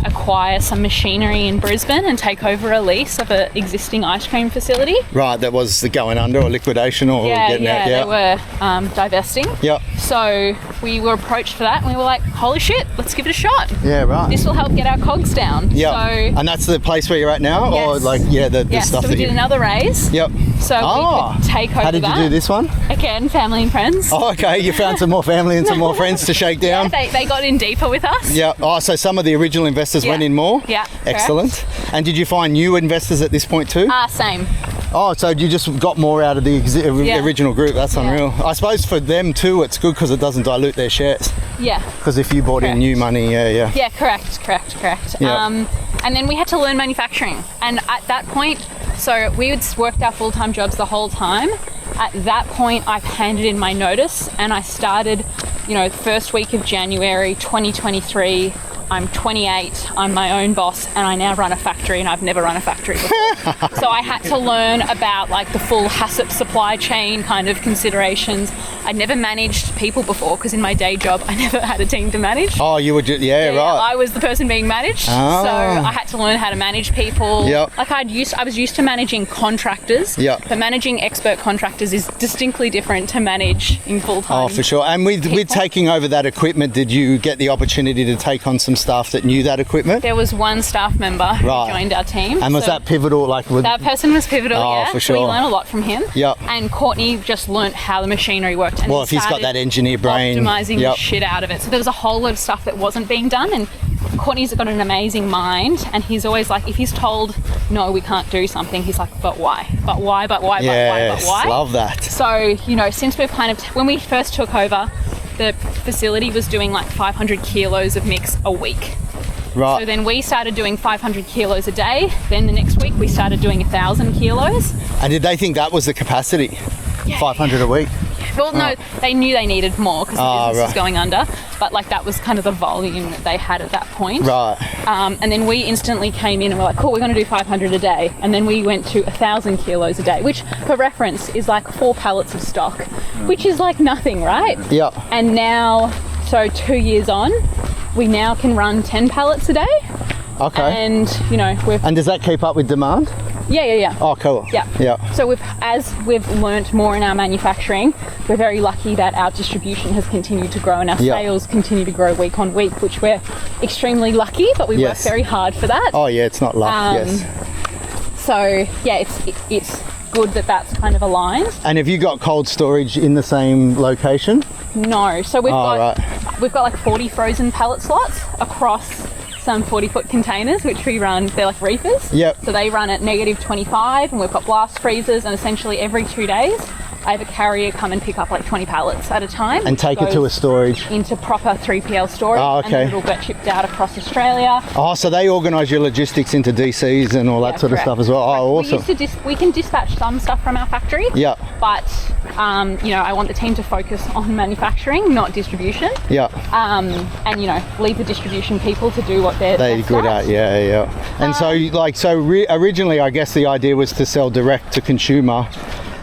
acquire some machinery in Brisbane and take over a lease of an existing ice cream facility. Right, that was the going under or liquidation or getting out. They were divesting. So we were approached for that, and we were like, holy shit, let's give it a shot. Yeah, right. This will help get our cogs down. So, and that's the place where you're at now? Or like, the stuff so we did another raise. So we could take over. How did you do this one? Again, family and friends. Oh, okay. You found some more family and some more friends to shake down? Yeah, they got in deeper with us. So some of the original investors went in more? Excellent. Correct. And did you find new investors at this point too? Same. Oh, so you just got more out of the original group. That's unreal. I suppose for them too, it's good because it doesn't dilute their shares. Because if you bought in new money, correct. And then we had to learn manufacturing. And at that point, so we had worked our full-time jobs the whole time. At that point, I've handed in my notice, and I started, the first week of January 2023. I'm 28, I'm my own boss, and I now run a factory, and I've never run a factory before. So I had to learn about like the full HACCP supply chain kind of considerations. I'd never managed people before, because in my day job, I never had a team to manage. Oh, you were just, right. I was the person being managed. So I had to learn how to manage people. Like I was used to managing contractors, but managing expert contractors is distinctly different to managing full-time. Oh, for sure. And with taking over that equipment, did you get the opportunity to take on some staff that knew that equipment? There was one staff member who joined our team. And was that pivotal? That person was pivotal, for sure. We learned a lot from him. And Courtney just learnt how the machinery worked. And if he's got that engineer brain. Optimising the shit out of it. So there was a whole lot of stuff that wasn't being done, and Courtney's got an amazing mind, and he's always like, if he's told, no, we can't do something, he's like, but why? But why? But why? Yes, but why? Love that. So, since we've when we first took over, the facility was doing like 500 kilos of mix a week. Right. So then we started doing 500 kilos a day. Then the next week we started doing 1,000 kilos. And did they think that was the capacity? 500 a week? Well, no, they knew they needed more because the business was right. going under. But like that was kind of the volume that they had at that point. Right. And then we instantly came in and we're like, cool, we're going to do 500 a day. And then we went to 1,000 kilos a day, which for reference is like 4 pallets of stock, which is like nothing, right? Yep. And now, so 2 years on, we now can run 10 pallets a day. Okay. And, you know, And does that keep up with demand? Yeah. Oh, cool. Yeah. So as we've learnt more in our manufacturing, we're very lucky that our distribution has continued to grow and our sales continue to grow week on week, which we're extremely lucky, but we work very hard for that. Oh yeah, it's not luck. Yes. So yeah, it's good that that's kind of aligned. And have you got cold storage in the same location? No. So we've got like 40 frozen pallet slots across some 40-foot containers, which we run. They're like reefers. Yep. So they run at -25, and we've got blast freezers, and essentially every 2 days I have a carrier come and pick up like 20 pallets at a time. And take it to a storage? Into proper 3PL storage. Oh, okay. And then it'll get shipped out across Australia. Oh, so they organise your logistics into DCs and all that sort of stuff as well? Oh, awesome. We can dispatch some stuff from our factory. Yeah. But, you know, I want the team to focus on manufacturing, not distribution. Yeah. And, you know, leave the distribution people to do what they're good at. Yeah. And originally, I guess the idea was to sell direct to consumer.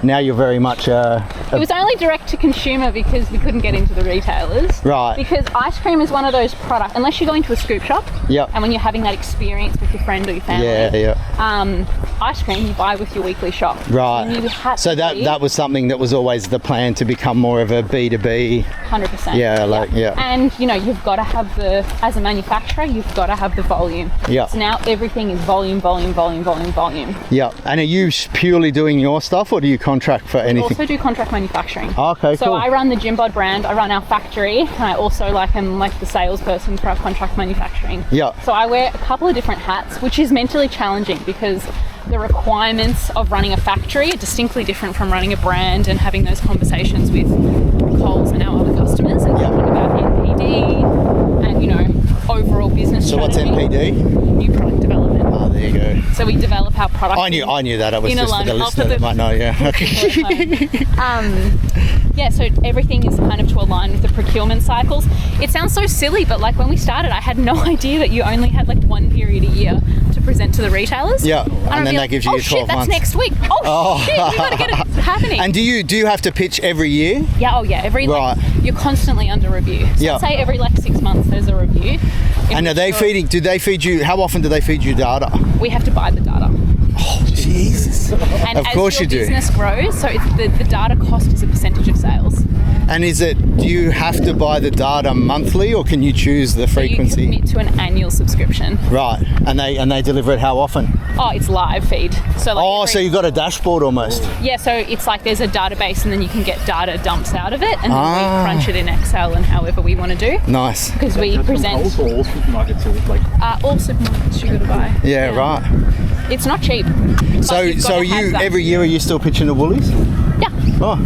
Now you're very much it was only direct to consumer because we couldn't get into the retailers. Right. Because ice cream is one of those products, unless you go into a scoop shop. Yep. And when you're having that experience with your friend or your family. Ice cream you buy with your weekly shop. Right. And you had so that was something that was always the plan, to become more of a B2B. 100%. Yeah. And you know, you've got to have as a manufacturer, you've got to have the volume. Yeah. So now everything is volume. Yeah. And are you purely doing your stuff, or do you contract for anything? I also do contract manufacturing. Okay, so cool. I run the GYMBOD brand, I run our factory, and I also am the salesperson for our contract manufacturing. Yeah. So I wear a couple of different hats, which is mentally challenging because the requirements of running a factory are distinctly different from running a brand and having those conversations with Coles and our other customers and thinking about NPD and, you know, overall business strategy. So what's NPD? New product development. Oh, there you go. So we develop our product. I knew that. I was just for the alignment. listener that might know, Yeah, so everything is kind of to align with the procurement cycles. It sounds so silly, but like when we started, I had no idea that you only had like one period a year to present to the retailers. Yeah, and then that gives you your 12 months. That's next week. Shit, we got to get it happening. And do you have to pitch every year? Yeah, you're constantly under review. So I'd say every 6 months there's a review. And are they do they feed you, how often do they feed you data? We have to buy the data. Oh, Jesus. And of course you do. As your business grows, so the data cost is a percentage of sales. And do you have to buy the data monthly, or can you choose the frequency? You commit to an annual subscription. Right. And they deliver it how often? Oh, it's live feed. So so you've got a dashboard almost. Yeah, so it's like there's a database and then you can get data dumps out of it and then we crunch it in Excel and however we want to do. Nice. Because we present all supermarkets all supermarkets you got to buy. Yeah, right. It's not cheap. So every year are you still pitching to Woolies? Yeah. Oh.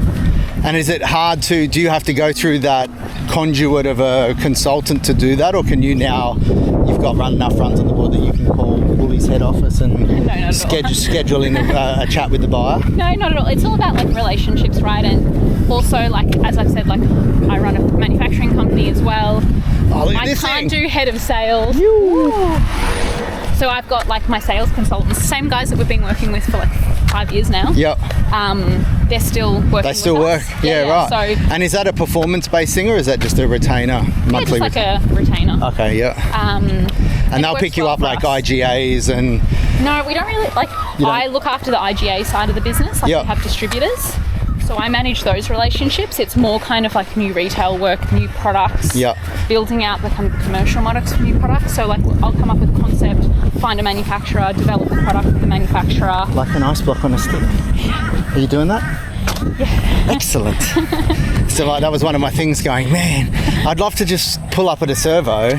And is it hard do you have to go through that conduit of a consultant to do that, or can you now, you've got enough runs on the board that you can call Woolies head office and schedule in a chat with the buyer? No, not at all. It's all about relationships, right? And also as I've said, I run a manufacturing company as well. Oh, look at I this can't thing. do head of sales. So I've got my sales consultants, the same guys that we've been working with for 5 years now. Yep. They're still working. They still with work. us. Yeah, right. So, and is that a performance-based thing, or is that just a retainer monthly? Just a retainer. Okay, yeah. And they'll pick you up IGAs and. No, we don't really I look after the IGA side of the business. We have distributors. So I manage those relationships. It's more kind of new retail work, new products, building out the kind of commercial models for new products. So I'll come up with a concept, find a manufacturer, develop a product for the manufacturer. Like an ice block on a stick. Are you doing that? Yeah. Excellent. So that was one of my things going, man, I'd love to just pull up at a servo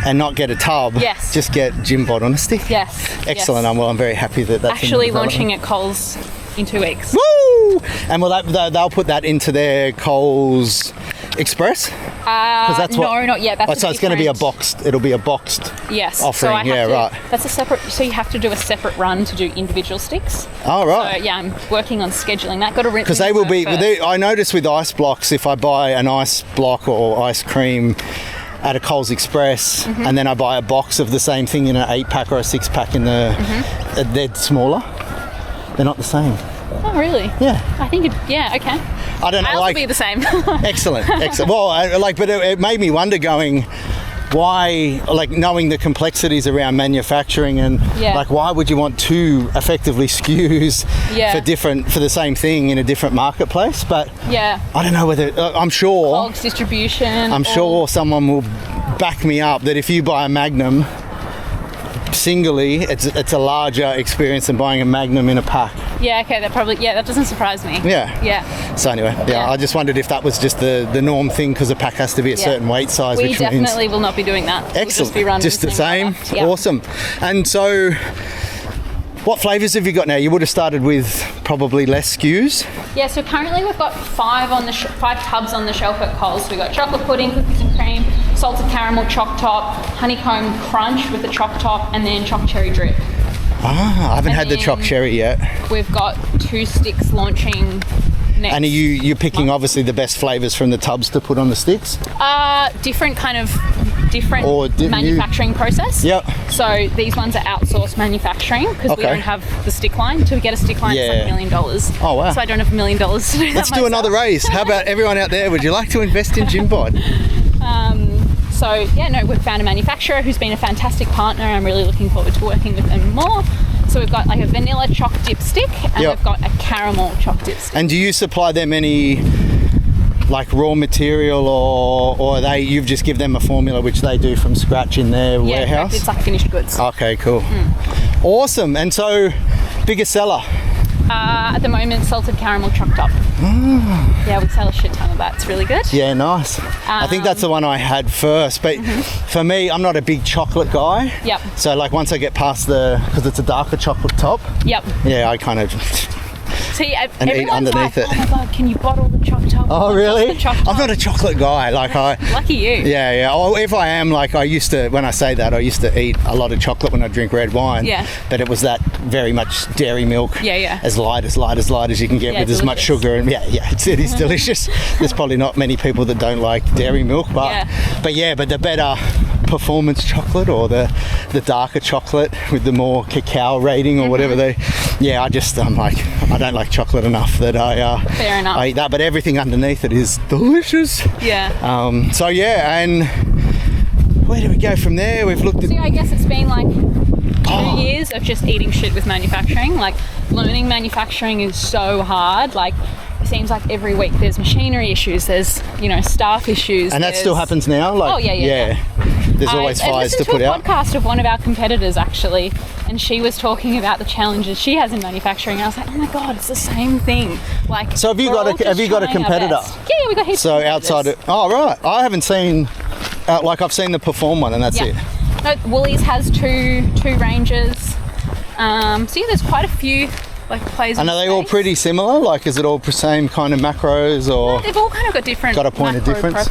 and not get a tub. Yes. Just get GYMBOD on a stick. Yes. Excellent. Yes. I'm very happy that's actually launching at Coles in 2 weeks. Woo! And they'll put that into their Coles Express? That's no, not yet. That's so it's going to be a boxed. It'll be a boxed yes offering. So I have right. That's a separate. So you have to do a separate run to do individual sticks. Oh right. So yeah, I'm working on scheduling that. Got to because they will be. I notice with ice blocks, if I buy an ice block or ice cream at a Coles Express, and then I buy a box of the same thing in an 8-pack or a 6-pack in the, they're smaller. They're not the same. Oh really? Yeah. I think okay. I don't know. I'll be the same. Excellent. Well, but it made me wonder going, why, like knowing the complexities around manufacturing and like why would you want two effectively SKUs for the same thing in a different marketplace? But I don't know whether I'm sure Coles distribution. I'm sure someone will back me up that if you buy a Magnum singly, it's a larger experience than buying a Magnum in a pack. Yeah, okay, that doesn't surprise me. Yeah. So anyway, I just wondered if that was just the norm thing because a pack has to be a certain weight size. We definitely will not be doing that. Excellent. We'll just be running just the same. Yeah. Awesome. And so, what flavours have you got now? You would have started with probably less SKUs. Yeah, so currently we've got 5 tubs on the shelf at Coles. So we've got chocolate pudding, cookies and cream, salted caramel choc top, honeycomb crunch with the choc top, and then choc cherry drip. I haven't had the choc cherry yet. We've got 2 sticks launching next. And are you picking obviously the best flavours from the tubs to put on the sticks? Different manufacturing process. Yep. So these ones are outsourced manufacturing because we don't have the stick line. To get a stick line, it's like $1 million. Oh wow! So I don't have $1 million to do that. Let's do another raise. How about everyone out there? Would you like to invest in GYMBOD? We've found a manufacturer who's been a fantastic partner. I'm really looking forward to working with them more. So we've got like a vanilla choc dip stick and we've got a caramel choc dip stick. And do you supply them any like raw material or you've just give them a formula which they do from scratch in their warehouse? It's like finished goods. Okay, cool. Awesome. And so, biggest seller? At the moment, salted caramel choc top. Yeah, we sell a shit ton of that. It's really good. Yeah, nice. I think that's the one I had first. But for me, I'm not a big chocolate guy. Yep. So like once I get past because it's a darker chocolate top. Yep. Yeah, I kind of See, and eat underneath it. Oh my god, can you bottle the choc top? Oh really? I'm not a chocolate guy. Lucky you. Yeah. Oh, if I am, like I used to. When I say that, I used to eat a lot of chocolate when I drink red wine. Yeah. But it was that very much dairy milk. Yeah. As light as you can get with delicious. as much sugar and it is delicious. There's probably not many people that don't like dairy milk, but the better performance chocolate or the darker chocolate with the more cacao rating or whatever I'm like I don't like chocolate enough that Fair enough. I eat that, but everything underneath it is delicious. And where do we go from there? We've looked at I guess it's been like 2 years of just eating shit with manufacturing. Like learning manufacturing is so hard. Like it seems like every week there's machinery issues, there's staff issues, and that still happens now. Like there's always fires to put out. I listened to a podcast of one of our competitors actually, and she was talking about the challenges she has in manufacturing. And I was like, oh my god, it's the same thing. Like, so have you got a competitor? Yeah, we got heaps. So outside of right, I haven't seen. I've seen the Perform one, and that's it. No, Woolies has two ranges. There's quite a few plays. And are they all pretty similar? Like, is it all the same kind of macros, or no, they've all kind of got different. Got a point of difference.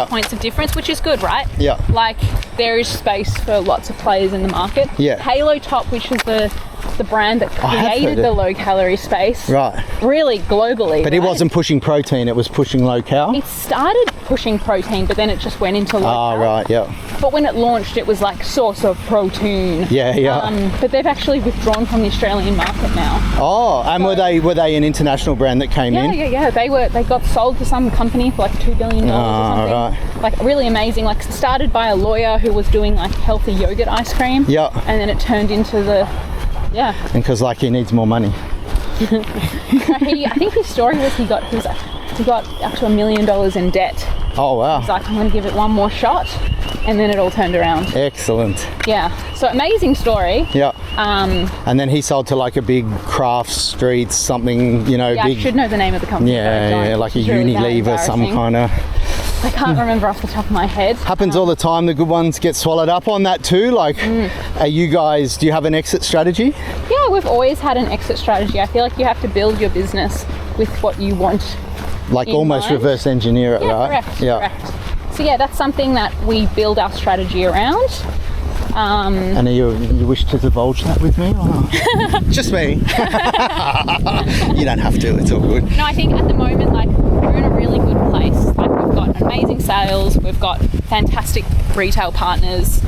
Points of difference, which is good, right? Yeah. Like there is space for lots of players in the market. Yeah. Halo Top, which is the brand that created the low calorie space. Right. Really globally. But it wasn't pushing protein; it was pushing low cal. It started pushing protein, but then it just went into low cal. Right. Yeah. But when it launched, it was like source of protein. Yeah. But they've actually withdrawn from the Australian market now. And were they an international brand that came in? Yeah. They got sold to some company for like $2 billion or something. Right. Like really amazing. Like started by a lawyer who was doing like healthy yogurt ice cream. Yeah. And then it turned into the And because he needs more money. I think his story was he got up to $1 million in debt. Oh wow. He's like, I'm going to give it one more shot, and then it all turned around. Excellent. Yeah. So amazing story. Yeah. And then he sold to like a big craft streets something, big. I should know the name of the company. Like a Unilever, some kind of. I can't remember off the top of my head. Happens all the time. The good ones get swallowed up on that too. Like, are you guys? Do you have an exit strategy? Yeah, we've always had an exit strategy. I feel like you have to build your business with what you want Like in almost mind. reverse engineer it, Yeah, right? correct. Correct. So yeah, that's something that we build our strategy around. And you wish to divulge that with me? Or not? Just me. You don't have to. It's all good. No, I think at the moment, like, we're in a really good place. Like, we've got amazing sales, we've got fantastic retail partners,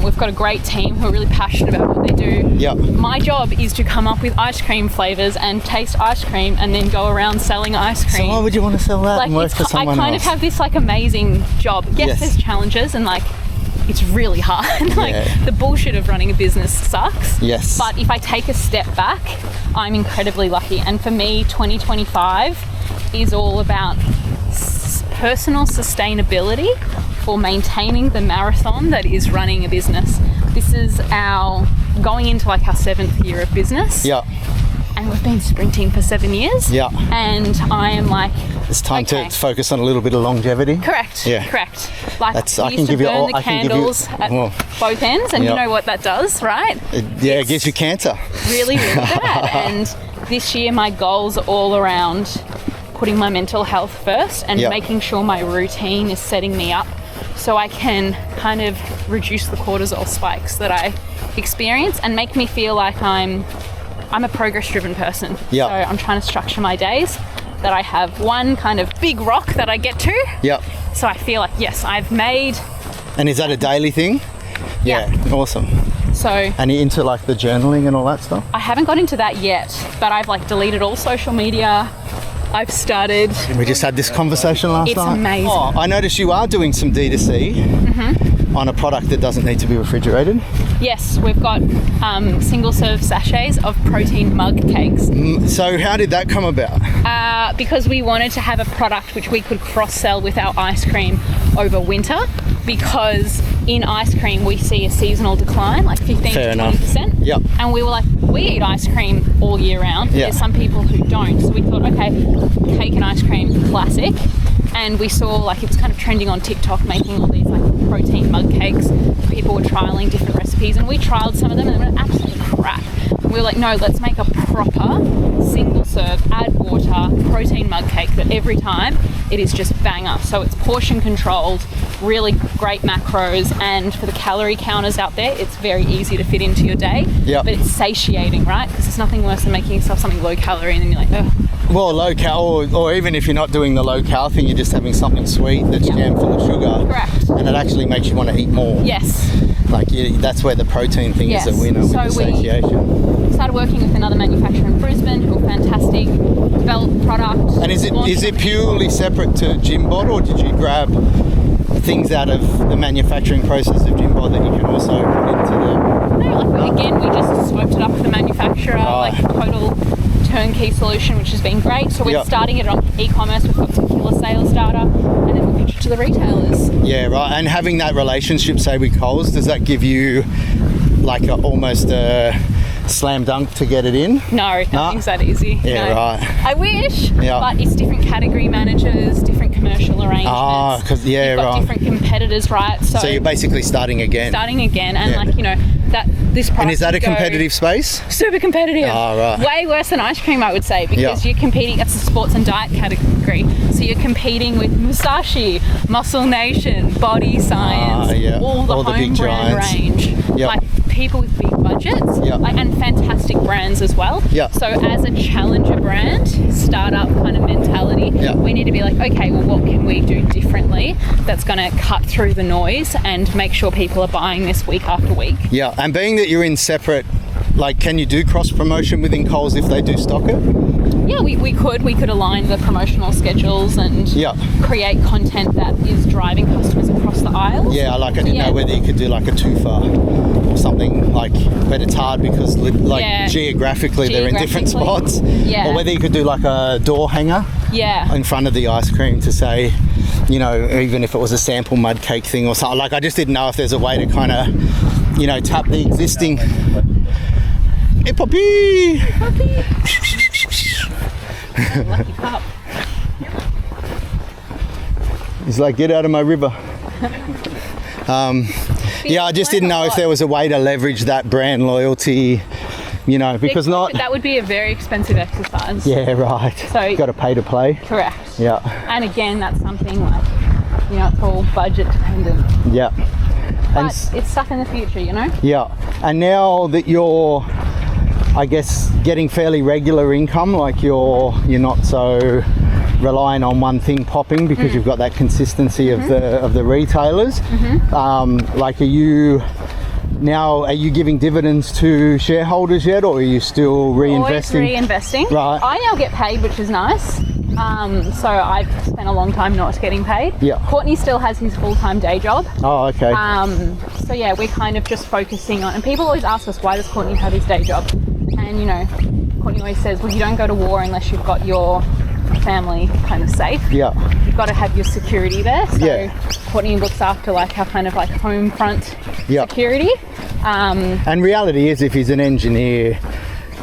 we've got a great team who are really passionate about what they do. Yep. My job is to come up with ice cream flavors and taste ice cream and then go around selling ice cream. So why would you want to sell that and work for someone I kind else? of have this like amazing job. Yes, there's challenges and like it's really hard. Like the bullshit of running a business sucks. Yes. But if I take a step back, I'm incredibly lucky. And for me, 2025 is all about personal sustainability for maintaining the marathon that is running a business. This is our going into like our 7th year of business. Yeah. And we've been sprinting for 7 years. Yeah. And I am like, it's time to focus on a little bit of longevity. Correct. Yeah. Correct. Like, I we can used to give you burn all. the I can give you. candles at both ends, and you know what that does, right? It gives you cancer. Really, really bad. And this year, my goals are all around putting my mental health first and making sure my routine is setting me up so I can kind of reduce the cortisol spikes that I experience and make me feel like I'm a progress-driven person. Yeah. So I'm trying to structure my days that I have one kind of big rock that I get to. Yep. So I feel like, yes, I've made... And is that a daily thing? Yeah. Awesome. So... And you into like the journaling and all that stuff? I haven't got into that yet, but I've like deleted all social media. I've started... We just had this conversation last night. It's amazing. Oh, I noticed you are doing some D2C on a product that doesn't need to be refrigerated. Yes, we've got single-serve sachets of protein mug cakes. So how did that come about? Because we wanted to have a product which we could cross-sell with our ice cream over winter, because in ice cream we see a seasonal decline, like 15 Fair to enough. 20%. Yep. And we were like, we eat ice cream all year round. Yeah. There's some people who don't. So we thought, okay, cake and ice cream, classic. And we saw like it was kind of trending on TikTok, making all these like protein mug cakes. People were trialing different recipes, and we trialed some of them and they were absolutely crap. We were like, no, let's make a proper single serve, add water, protein mug cake that every time it is just banger. So it's portion controlled, really great macros, and for the calorie counters out there, it's very easy to fit into your day. Yep. But it's satiating, right? Because there's nothing worse than making yourself something low calorie and then you're like, ugh. Well, low cal, or even if you're not doing the low cal thing, you're just having something sweet that's jam full of sugar. Correct. And it actually makes you want to eat more. Yes. Like that's where the protein thing is a winner with the satiation. Started working with another manufacturer in Brisbane who are fantastic, developed product. And is it purely separate to GYMBOD, or did you grab things out of the manufacturing process of GYMBOD that you can also put into the... No, like again, we just scoped it up with the manufacturer, like total turnkey solution, which has been great. So we're starting it on e-commerce. We've got some killer sales data, and then we pitch it to the retailers. Yeah, right. And having that relationship, say with Coles, does that give you like almost a slam dunk to get it in? No, nothing's that easy. Yeah, no. right. I wish, but it's different category managers, different commercial arrangements. Because you've got different competitors, right? So you're basically starting again. And like, you know, that this product. And is that a competitive space? Super competitive. Oh, right. Way worse than ice cream, I would say, because you're competing. It's a sports and diet category, so you're competing with Musashi, Muscle Nation, Body Science, all the home brand range. Like people with big budgets, and fantastic brands as well. So as a challenger brand, startup kind of mentality, we need to be like, okay, well, what can we do differently that's going to cut through the noise and make sure people are buying this week after week? Yeah, and being that you're in separate, like, can you do cross promotion within Coles if they do stock it? Yeah, we could align the promotional schedules and create content that is driving customers across the aisles. Yeah, like I didn't know whether you could do like a toofer or something, like, but it's hard because geographically they're in different spots. Yeah. Or whether you could do like a door hanger in front of the ice cream to say, you know, even if it was a sample mud cake thing or something. Like, I just didn't know if there's a way to kind of, you know, tap the existing... Hey, puppy! Hey, puppy! Lucky pup. He's like, get out of my river. I just didn't know if there was a way to leverage that brand loyalty you know, because that would be a very expensive exercise. Yeah, right. So you've got to pay to play. Correct. Yeah. And again, that's something like, you know, it's all budget dependent. Yeah. But it's stuff in the future, you know? Yeah. And now that you're, I guess, getting fairly regular income, like you're not so relying on one thing popping because you've got that consistency of the retailers. Like, are you giving dividends to shareholders yet, or are you still reinvesting? Always reinvesting. Right. I now get paid, which is nice. So I've spent a long time not getting paid. Yeah. Courtney still has his full-time day job. Oh, okay. So yeah, we're kind of just focusing on, and people always ask us, why does Courtney have his day job? And you know, Courtney always says, well, you don't go to war unless you've got your family kind of safe. Yeah. You've got to have your security there. So yeah. Courtney looks after like our kind of like home front security. And reality is, if he's an engineer,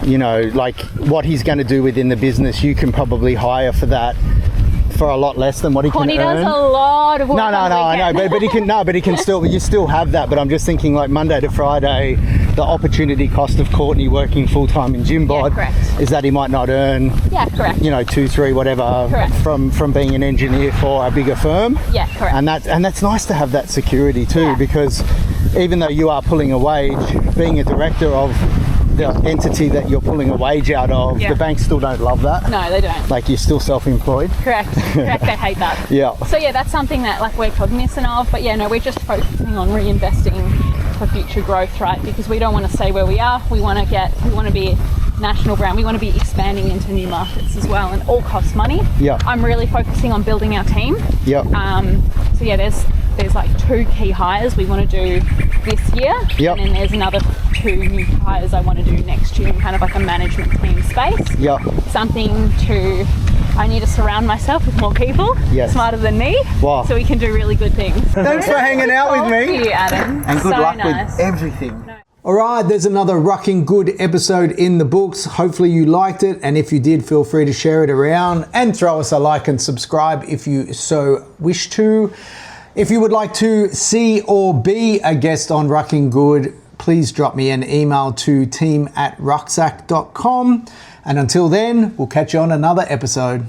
you know, like what he's going to do within the business, you can probably hire for that for a lot less than what he Courtney can earn. does a lot of work. No, I know, but he can still. You still have that. But I'm just thinking, like Monday to Friday, the opportunity cost of Courtney working full time in GYMBOD is that he might not earn. Yeah, correct. You know, 2, 3, whatever, correct. from being an engineer for a bigger firm. Yeah, correct. And that's nice to have that security too, because even though you are pulling a wage, being a director of the entity that you're pulling a wage out of, the banks still don't love that. No, they don't. Like, you're still self-employed. Correct, they hate that. Yeah. So yeah, that's something that like we're cognizant of, but yeah, no, we're just focusing on reinvesting for future growth, right? Because we don't want to stay where we are. We want to be a national brand. We want to be expanding into new markets as well, and all costs money. Yeah. I'm really focusing on building our team. Yeah. So yeah, there's like 2 key hires we want to do this year. Yep. And then there's another 2 new hires I want to do next year in kind of like a management team space. Yep. I need to surround myself with more people smarter than me. Wow. So we can do really good things. Thanks for hanging out with me. Thank you, Adam. And good luck with everything. All right, there's another Rucking Good episode in the books. Hopefully you liked it, and if you did, feel free to share it around and throw us a like and subscribe if you so wish to. If you would like to see or be a guest on Rucking Good, please drop me an email to team@rucksack.com. And until then, we'll catch you on another episode.